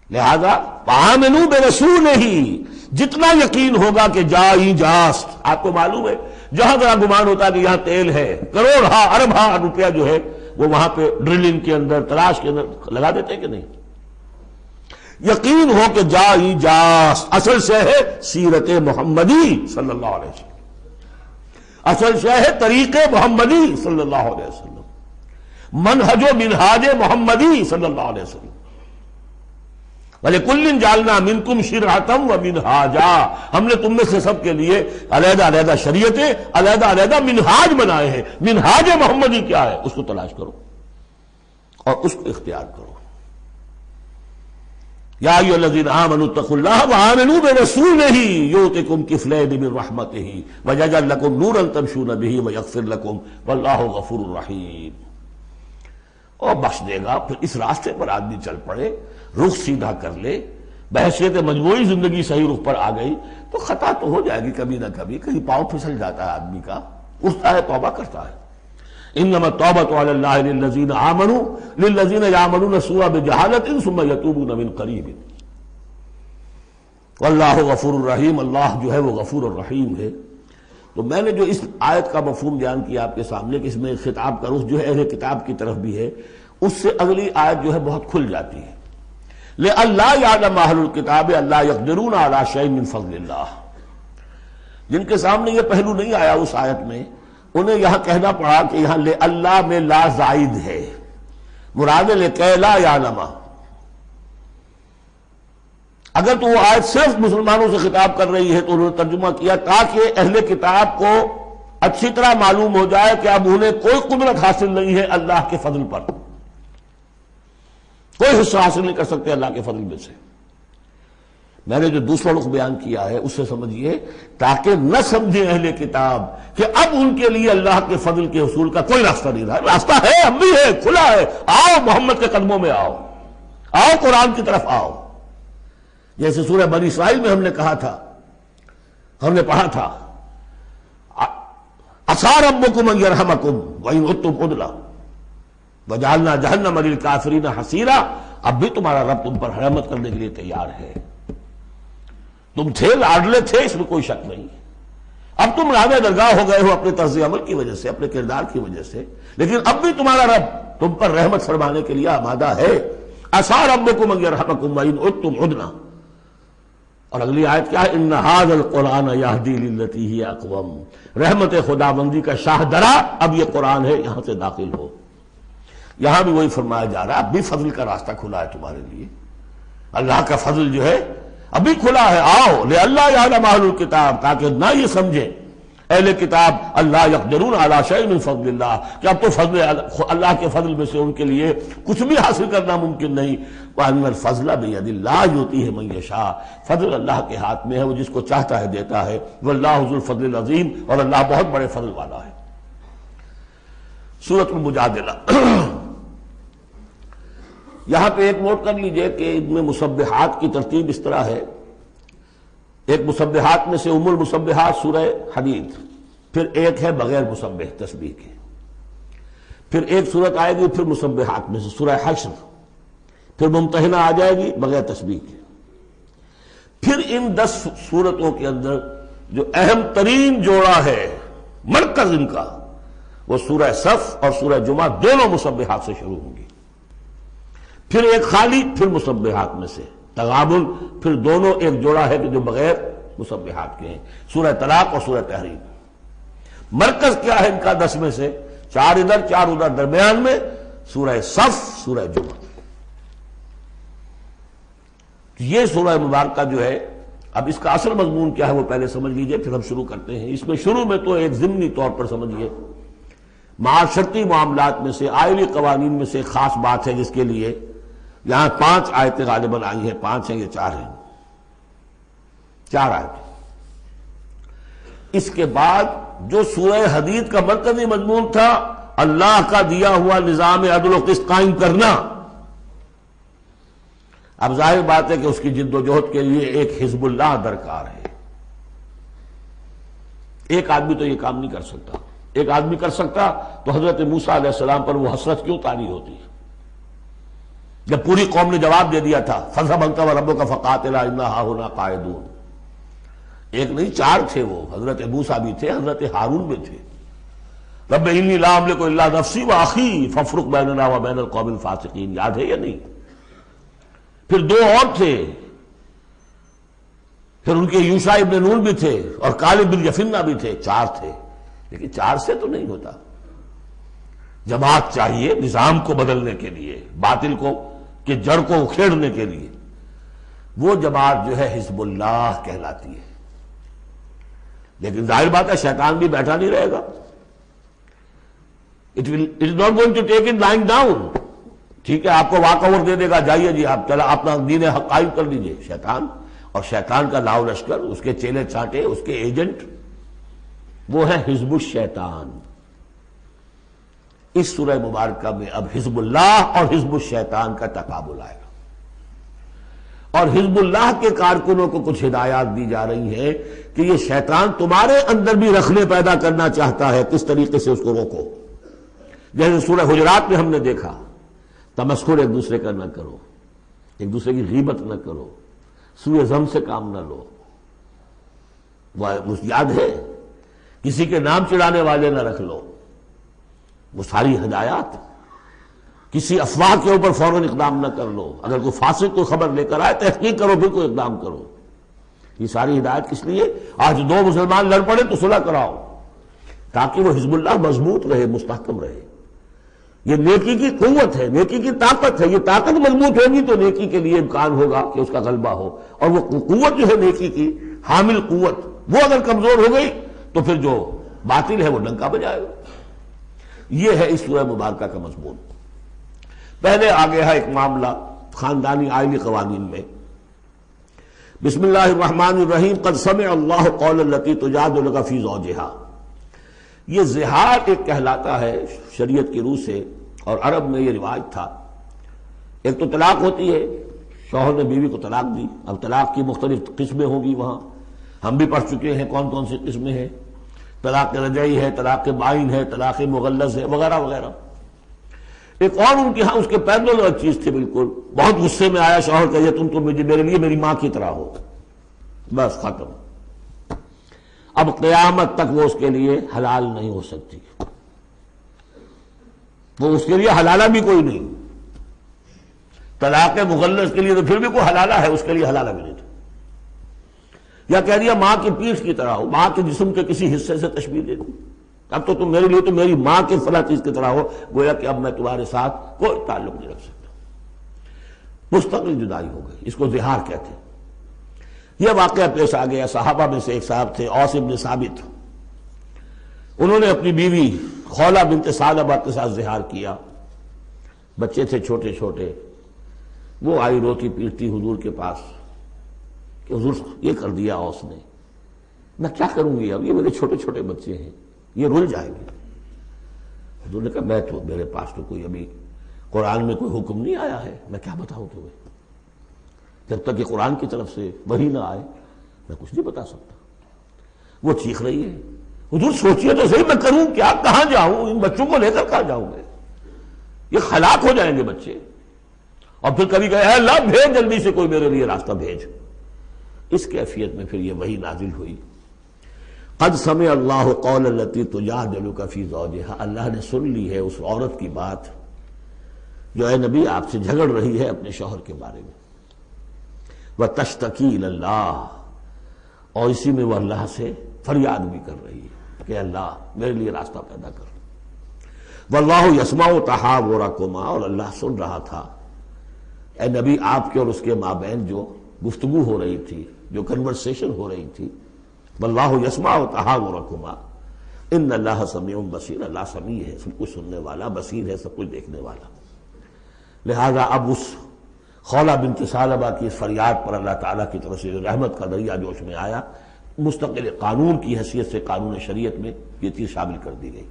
لہذا آمنوا برسولہ، جتنا یقین ہوگا کہ جائی جاست. آپ کو معلوم ہے جہاں ذرا گمان ہوتا ہے کہ یہاں تیل ہے، کروڑ ہا ارب ہا روپیہ جو ہے وہ وہاں پہ ڈرلنگ کے اندر، تلاش کے اندر لگا دیتے کہ نہیں. یقین ہو کہ جائی جاست. اصل شے ہے سیرت محمدی صلی اللہ علیہ وسلم، اصل شے ہے طریق محمدی صلی اللہ علیہ وسلم، منہج و منہاج محمدی صلی اللہ علیہ وسلم. وَلِكُلٍّ جَعَلْنَا مِنْكُمْ شِرْعَةً وَمِنْهَاجًا. ہم نے تم میں سے سب کے لیے علیحدہ علیحدہ شریعتیں، علیحدہ علیحدہ منہاج بنائے ہیں. منہاج محمدی کیا ہے، اس کو تلاش کرو اور اس کو اختیار کرو. یا ایھا الذین آمنوا اتقوا اللہ وآمنوا برسولہ یؤتکم کفلین من رحمتہ ویجعل لکم نورا تمشون بہ ویغفر لکم واللہ غفور رحیم. اور بخش دے گا. پھر اس راستے پر آدمی چل پڑے، رخ سیدھا کر لے، بحیثیت مجموعی زندگی صحیح رخ پر آ گئی تو خطا تو ہو جائے گی کبھی نہ کبھی، کہیں پاؤں پھسل جاتا ہے آدمی کا، اٹھتا ہے توبہ کرتا ہے۔ انما التوبۃ علی اللہ للذین آمنوا للذین یعملون السوء بجہالۃ ثم یتوبون من قریب واللہ غفور الرحیم، اللہ جو ہے وہ غفور الرحیم ہے۔ تو میں نے جو اس آیت کا مفہوم بیان کیا آپ کے سامنے کہ اس میں خطاب کا رخ جو ہے اہل کتاب کی طرف بھی ہے، اس سے اگلی آیت جو ہے بہت کھل جاتی ہے۔ لئلا یعلم اہل الکتاب الا یقدرون علی شیء من فضل اللہ، جن کے سامنے یہ پہلو نہیں آیا اس آیت میں، انہیں یہاں کہنا پڑا کہ یہاں لئلا میں لا زائد ہے، مراد لکئی لا یعلم۔ اگر تو وہ آیت صرف مسلمانوں سے خطاب کر رہی ہے تو انہوں نے ترجمہ کیا تاکہ اہل کتاب کو اچھی طرح معلوم ہو جائے کہ اب انہیں کوئی قدرت حاصل نہیں ہے اللہ کے فضل پر، کوئی حصہ حاصل نہیں کر سکتے اللہ کے فضل میں سے۔ میں نے جو دوسرا رخ بیان کیا ہے اس سے سمجھیے تاکہ نہ سمجھیں اہل کتاب کہ اب ان کے لیے اللہ کے فضل کے حصول کا کوئی راستہ نہیں رہا، راستہ ہے، اب بھی ہے، کھلا ہے، آؤ محمد کے قدموں میں آؤ، آؤ قرآن کی طرف آؤ۔ جیسے سورہ بنی اسرائیل میں ہم نے کہا تھا، ہم نے پڑھا تھا عسیٰ ربکم ان یرحمکم وان عدتم عدلا وجعلنا جہنم للکافرین حصیرا، اب بھی تمہارا رب تم پر رحمت کرنے کے لیے تیار ہے۔ تم تھے لاڈلے تھے، اس میں کوئی شک نہیں، اب تم راہ درگاہ ہو گئے ہو اپنے طرز عمل کی وجہ سے، اپنے کردار کی وجہ سے، لیکن اب بھی تمہارا رب تم پر رحمت فرمانے کے لیے آمادہ ہے۔ عسیٰ ربکم ان یرحمکم وان عدتم عدلا۔ اور اگلی آیت کیا ہے؟ ان ھذا القرآن یہدی للتی ہی اقوم، رحمت خداوندی کا شاہ درا اب یہ قرآن ہے، یہاں سے داخل ہو۔ یہاں بھی وہی فرمایا جا رہا ہے اب بھی فضل کا راستہ کھلا ہے تمہارے لیے، اللہ کا فضل جو ہے ابھی کھلا ہے، آؤ لئلا یعلم اہل الکتاب، تاکہ نہ یہ سمجھیں اہل کتاب اللہ یقدرون علی شیء من فضل اللہ کہ اب تو فضل اللہ کے فضل میں سے ان کے لیے کچھ بھی حاصل کرنا ممکن نہیں۔ وَأَنَّ الْفَضْلَ بِيَدِ اللَّهِ يُؤْتِيهِ مَن يَشَاءُ، فضل اللہ کے ہاتھ میں ہے، وہ جس کو چاہتا ہے دیتا ہے۔ وَاللَّهُ ذُو الْفَضْلِ الْعَظِيمِ، اور اللہ بہت بڑے فضل والا ہے۔ سورۃ المجادلہ، یہاں پہ ایک نوٹ کر لیجئے کہ ان میں مسبحات کی ترتیب اس طرح ہے، ایک مسبحات میں سے ام المسبحات سورہ حدید، پھر ایک ہے بغیر مسبح تسبیح کے، پھر ایک سورت آئے گی پھر مسبحات میں سے سورہ حشر، پھر ممتحنہ آ جائے گی بغیر تسبیح کے، پھر ان 10 سورتوں کے اندر جو اہم ترین جوڑا ہے، مرکز ان کا، وہ سورہ صف اور سورہ جمعہ دونوں مسبحات سے شروع ہوں گی، پھر ایک خالی، پھر مسبحات میں سے تغابن، پھر دونوں ایک جوڑا ہے کہ جو بغیر مسبحات کے ہیں، سورہ طلاق اور سورہ تحریم۔ مرکز کیا ہے ان کا 10 میں سے؟ 4 ادھر 4 ادھر، درمیان میں سورہ صف، سورہ جمعہ۔ یہ سورہ مبارکہ جو ہے، اب اس کا اصل مضمون کیا ہے وہ پہلے سمجھ لیجئے، پھر ہم شروع کرتے ہیں۔ اس میں شروع میں تو ایک ضمنی طور پر سمجھیے، معاشرتی معاملات میں سے، آئلی قوانین میں سے ایک خاص بات ہے جس کے لیے یہاں 5 آیتیں غالباً آئی ہیں، 5 ہیں یا 4 ہیں، 4 آیتیں۔ اس کے بعد جو سورہ حدید کا مرکزی مضمون تھا، اللہ کا دیا ہوا نظام عدل و قسط قائم کرنا، اب ظاہر بات ہے کہ اس کی جد و جہد کے لیے ایک حزب اللہ درکار ہے۔ ایک آدمی تو یہ کام نہیں کر سکتا، ایک آدمی کر سکتا تو حضرت موسیٰ علیہ السلام پر وہ حسرت کیوں طاری ہوتی؟ جب پوری قوم نے جواب دے دیا تھا فَاذْهَبْ أَنْتَ وَرَبُّكَ فَقَاتِلَا إِنَّا هَاهُنَا قَاعِدُونَ، ایک نہیں 4 تھے، وہ حضرت موسیٰ بھی تھے، حضرت ہارون بھی تھے۔ رب انی لا املک الا نفسی واخی فافرق بیننا وبین القوم الفاسقین، یاد ہے یا نہیں؟ پھر 2 اور تھے، پھر ان کے یوشع ابن نون بھی تھے اور کالب بن یفنہ بھی تھے، 4 تھے، لیکن 4 سے تو نہیں ہوتا، جماعت چاہیے نظام کو بدلنے کے لیے، باطل کو کہ جڑ کو اکھیڑنے کے لیے۔ وہ جماعت جو ہے حزب اللہ کہلاتی ہے، لیکن ظاہر بات ہے شیطان بھی بیٹھا نہیں رہے گا، it is not going to take it lying down۔ ٹھیک ہے، آپ کو واک اوور دے دے گا، جائیے جی آپ چلا اپنا دین حق قائم کر لیجئے، شیطان اور شیطان کا لاؤ لشکر، اس کے چیلے چانٹے، اس کے ایجنٹ، وہ ہے حزب الشیطان۔ اس سورہ مبارکہ میں اب حزب اللہ اور حزب الشیطان کا تقابل آئے گا، اور حزب اللہ کے کارکنوں کو کچھ ہدایات دی جا رہی ہیں کہ یہ شیطان تمہارے اندر بھی رخنے پیدا کرنا چاہتا ہے، کس طریقے سے اس کو روکو۔ جیسے سورہ حجرات میں ہم نے دیکھا، تمسخر ایک دوسرے کا نہ کرو، ایک دوسرے کی غیبت نہ کرو، سوء ظن سے کام نہ لو۔ وہ یاد ہے، کسی کے نام چڑھانے والے نہ رکھ لو۔ وہ ساری ہدایات، کسی افواہ کے اوپر فوراً اقدام نہ کر لو، اگر کوئی فاسق کو خبر لے کر آئے تحقیق کرو پھر کوئی اقدام کرو۔ یہ ساری ہدایت کس لیے؟ آج دو مسلمان لڑ پڑے تو صلح کراؤ، تاکہ وہ حزب اللہ مضبوط رہے، مستحکم رہے۔ یہ نیکی کی قوت ہے، نیکی کی طاقت ہے۔ یہ طاقت مضبوط ہوگی تو نیکی کے لیے امکان ہوگا کہ اس کا غلبہ ہو، اور وہ قوت جو ہے نیکی کی حامل قوت، وہ اگر کمزور ہو گئی تو پھر جو باطل ہے وہ ڈنکا بجائے گا۔ یہ ہے اس سورہ مبارکہ کا مضمون۔ پہلے آگے ہے ایک معاملہ خاندانی آئلی قوانین میں۔ بسم اللہ الرحمن الرحیم، قد سمع اللہ قول التی تجادلک فی زوجہا۔ یہ زہار ایک کہلاتا ہے شریعت کی روح سے، اور عرب میں یہ رواج تھا۔ ایک تو طلاق ہوتی ہے، شوہر نے بیوی کو طلاق دی، اب طلاق کی مختلف قسمیں ہوں گی، وہاں ہم بھی پڑھ چکے ہیں کون کون سی قسمیں ہیں۔ طلاق رجعی ہے، طلاق بائن ہے، طلاق مغلظ ہے، وغیرہ وغیرہ۔ ایک اور ان کے ہاں اس کے پیدل اور چیز تھی، بالکل بہت غصے میں آیا شوہر کہ تم تو میرے لیے میری ماں کی طرح ہو، بس ختم۔ اب قیامت تک وہ اس کے لیے حلال نہیں ہو سکتی، وہ اس کے لیے حلالہ بھی کوئی نہیں۔ طلاق مغلظ کے لیے تو پھر بھی کوئی حلالہ ہے، اس کے لیے حلالہ بھی نہیں تھا۔ یا کہہ دیا ماں کی پیٹھ کی طرح ہو، ماں کے جسم کے کسی حصے سے تشبیہ دے دی، اب تو تم میرے لیے تو میری ماں کے فلاں چیز کی طرح ہو، گویا کہ اب میں تمہارے ساتھ کوئی تعلق نہیں رکھ سکتا۔ مستقل جدائی ہو گئی، اس کو زہار کہتے ہیں۔ یہ واقعہ پیش آ گیا، صحابہ میں سے ایک صاحب تھے اوس بن ثابت، انہوں نے اپنی بیوی خولہ بنت ثعلبہ کے ساتھ زہار کیا، بچے تھے چھوٹے چھوٹے۔ وہ آئی روتی پیٹتی حضور کے پاس کہ حضور یہ کر دیا اوس نے، میں کیا کروں گی، اب یہ میرے چھوٹے چھوٹے بچے ہیں، یہ رل جائیں گے۔ حضور نے کہا میرے پاس تو کوئی ابھی قرآن میں کوئی حکم نہیں آیا ہے، میں کیا بتاؤں تمہیں، جب تک کہ قرآن کی طرف سے وحی نہ آئے میں کچھ نہیں بتا سکتا۔ وہ چیخ رہی ہے، حضور سوچئے تو صحیح میں کروں کیا، کہاں جاؤں، ان بچوں کو لے کر کہاں جاؤں گے، یہ ہلاک ہو جائیں گے بچے۔ اور پھر کبھی کہے اے اللہ بھیج جلدی سے کوئی میرے لیے راستہ بھیج۔ اس کیفیت میں پھر یہ وحی نازل ہوئی، قد سمع اللہ قول التی تجادلک فی زوجہا، اللہ نے سن لی ہے اس عورت کی بات جو اے نبی آپ سے جھگڑ رہی ہے اپنے شوہر کے بارے میں، وتشتکی الی اللہ، اور اسی میں وہ اللہ سے فریاد بھی کر رہی ہے کہ اللہ میرے لیے راستہ پیدا کر۔ واللہ یسمع تحاورکما، اور اللہ سن رہا تھا اے نبی آپ کے اور اس کے مابین جو گفتگو ہو رہی تھی، جو کنورسیشن ہو رہی تھی۔ واللہ یسمع تحاورکما ان اللہ سمیع بصیر، اللہ سمیع ہے، سب کچھ سننے والا، بصیر ہے، سب کچھ دیکھنے والا۔ لہذا اب اس خولہ بنت ثعلبہ کی اس فریاد پر اللہ تعالیٰ کی طرف سے رحمت کا دریا جوش میں آیا، مستقل قانون کی حیثیت سے قانون شریعت میں یہ چیز شامل کر دی گئی۔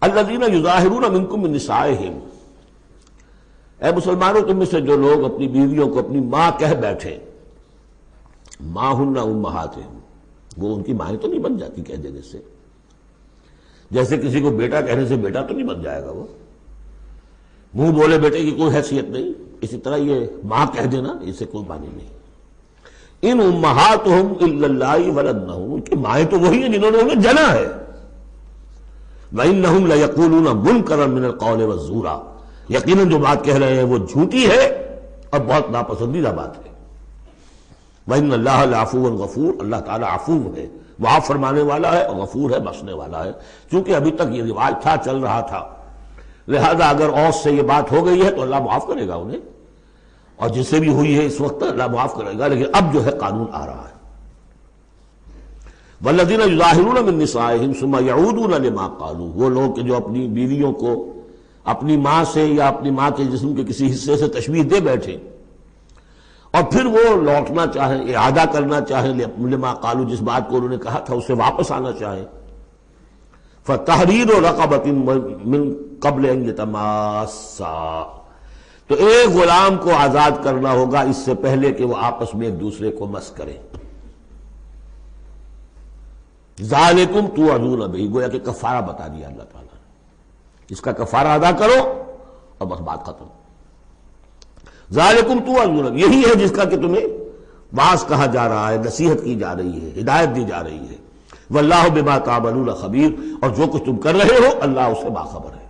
الذین یظاہرون منکم من نسائہم، اے مسلمانوں تم میں سے جو لوگ اپنی بیویوں کو اپنی ماں کہہ بیٹھے، ماں ہن امہاتہم، وہ ان کی مائیں تو نہیں بن جاتی کہہ دینے سے، جیسے کسی کو بیٹا کہنے سے بیٹا تو نہیں بن جائے گا، وہ منہ بولے بیٹے کی کوئی حیثیت نہیں، اسی طرح یہ ماں کہہ دینا اسے کوئی معنی نہیں۔ ان امہاتہم الا اللہ ولدنہم، ان کی مائیں تو وہی ہیں جنہوں نے انہیں جنا ہے۔ وَإِنَّهُمْ لَيَقُولُونَ مُنْكَرًا مِنَ الْقَوْلِ وَالزُّورَ، یقیناً جو بات کہہ رہے ہیں وہ جھوٹی ہے اور بہت ناپسندیدہ بات ہے۔ وَإِنَّ اللَّهَ لَعَفُوٌّ غَفُورٌ، اللہ تعالیٰ عفو ہے، معاف فرمانے والا ہے، اور غفور ہے، بخشنے والا ہے۔ چونکہ ابھی تک یہ رواج تھا، چل رہا تھا، لہذا اگر اوس سے یہ بات ہو گئی ہے تو اللہ معاف کرے گا انہیں، اور جس سے بھی ہوئی ہے اس وقت اللہ معاف کرے گا، لیکن اب جو ہے قانون آ رہا ہے۔ والذین یظاہرون من نسائہم ثم یعودون لما قالوا، وہ لوگ کہ جو اپنی بیویوں کو اپنی ماں سے یا اپنی ماں کے جسم کے کسی حصے سے تشبیہ دے بیٹھے اور پھر وہ لوٹنا چاہیں، اعادہ کرنا چاہیں لما قالوا، جس بات کو انہوں نے کہا تھا اسے واپس آنا چاہیں، فَتَحْرِيرُ رَقَبَةٍ مِّن قَبْلِ أَن يَتَمَاسَّا، تو ایک غلام کو آزاد کرنا ہوگا اس سے پہلے کہ وہ آپس میں ایک دوسرے کو مس کریں. ذَلِكُمْ تُوعَدُونَ بِهِ، گویا کہ کفارہ بتا دیا اللہ تعالیٰ نے، اس کا کفارہ ادا کرو اور بس بات ختم. ذَلِكُمْ تُوعَدُونَ، یہی ہے جس کا کہ تمہیں واعظ کہا جا رہا ہے، نصیحت کی جا رہی ہے، ہدایت دی جا رہی ہے. واللہ بما تعملون خبیر، اور جو کچھ تم کر رہے ہو اللہ اس سے باخبر ہے.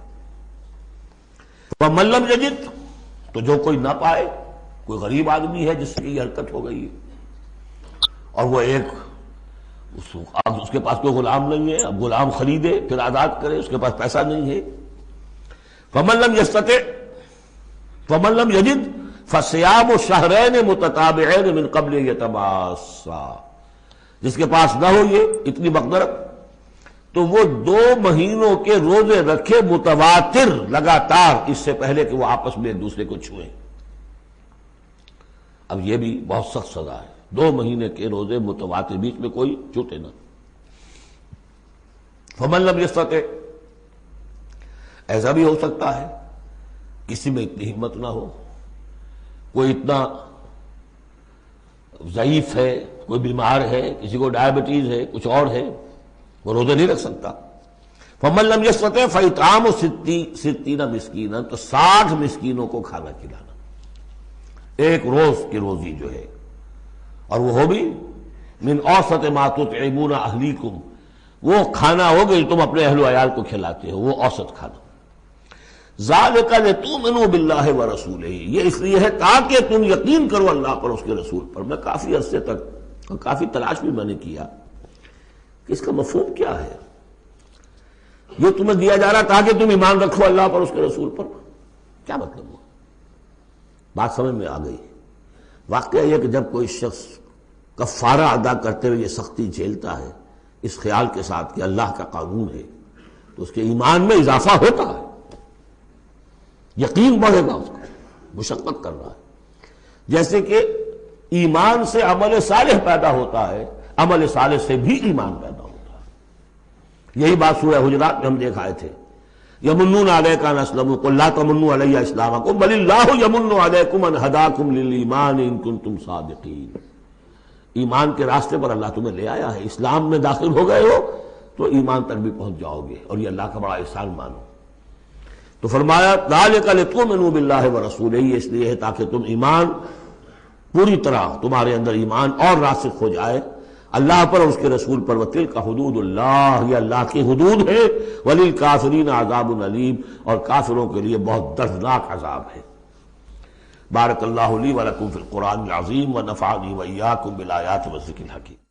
ومن لم یجد، تو جو کوئی نہ پائے، کوئی غریب آدمی ہے جس سے یہ حرکت ہو گئی ہے اور وہ ایک اس کے پاس کوئی غلام نہیں ہے، اب غلام خریدے پھر آزاد کرے، اس کے پاس پیسہ نہیں ہے. فمن لم یستطع فمن لم یجد فصیام شہرین متتابعین من قبل یتماسا، جس کے پاس نہ ہو یہ اتنی مقدرت تو وہ 2 مہینوں کے روزے رکھے متواتر لگاتار، اس سے پہلے کہ وہ آپس میں ایک دوسرے کو چھوئیں. اب یہ بھی بہت سخت سزا ہے، 2 مہینے کے روزے متواتر، بیچ میں کوئی چھوٹے نہ. فمن لم یستطع، ایسا بھی ہو سکتا ہے کسی میں اتنی ہمت نہ ہو، کوئی اتنا ضعیف ہے، کوئی بیمار ہے، کسی کو ڈائبٹیز ہے، کچھ اور ہے، وہ روزے نہیں رکھ سکتا. فمن لم یستطع فاطعام 60 مسکینا، تو 60 مسکینوں کو کھانا کھلانا، ایک روز کی روزی جو ہے، اور وہ ہو بھی من اوسط ما تطعمون اہلیکم، وہ کھانا ہو گئی تم اپنے اہل و عیال کو کھلاتے ہو، وہ اوسط کھانا. ذالک لتؤمنوا باللہ ورسولہ، یہ اس لیے ہے تاکہ تم یقین کرو اللہ پر، اس کے رسول پر. میں کافی عرصے تک اور کافی تلاش بھی میں نے کیا کہ اس کا مفہوم کیا ہے. یہ تمہیں دیا جا رہا تاکہ تم ایمان رکھو اللہ پر، اس کے رسول پر، کیا مطلب ہوا؟ بات سمجھ میں آ گئی. واقعہ یہ کہ جب کوئی شخص کفارہ ادا کرتے ہوئے یہ سختی جھیلتا ہے اس خیال کے ساتھ کہ اللہ کا قانون ہے، تو اس کے ایمان میں اضافہ ہوتا ہے، یقین بڑھے گا، اس کو مشقت کر رہا ہے. جیسے کہ ایمان سے عمل صالح پیدا ہوتا ہے، عمل صالح سے بھی ایمان پیدا ہوتا ہے. یہی بات سورہ حجرات میں ہم دیکھ آئے تھے. یمنون علیک ان اسلموا قل لا تمنوا علی اسلامکم بل اللہ یمن علیکم ان ہداکم للایمان ان کنتم صادقین. ایمان کے راستے پر اللہ تمہیں لے آیا ہے، اسلام میں داخل ہو گئے ہو تو ایمان تک بھی پہنچ جاؤ گے، اور یہ اللہ کا بڑا احسان مانو. تو فرمایا ذالک لتؤمنوا باللہ ورسولہ، یہ اس لیے ہے تاکہ تم ایمان پوری طرح تمہارے اندر ایمان اور راسخ ہو جائے اللہ پر اور اس کے رسول پر. وتلک حدود اللہ، یہ اللہ کی حدود ہے. وللکافرین عذاب علیم، اور کافروں کے لیے بہت دردناک عذاب ہے. بارک اللہ لی ولکم فی القرآن العظیم ونفعنی وإیاکم بالآیات والذکر الحکیم.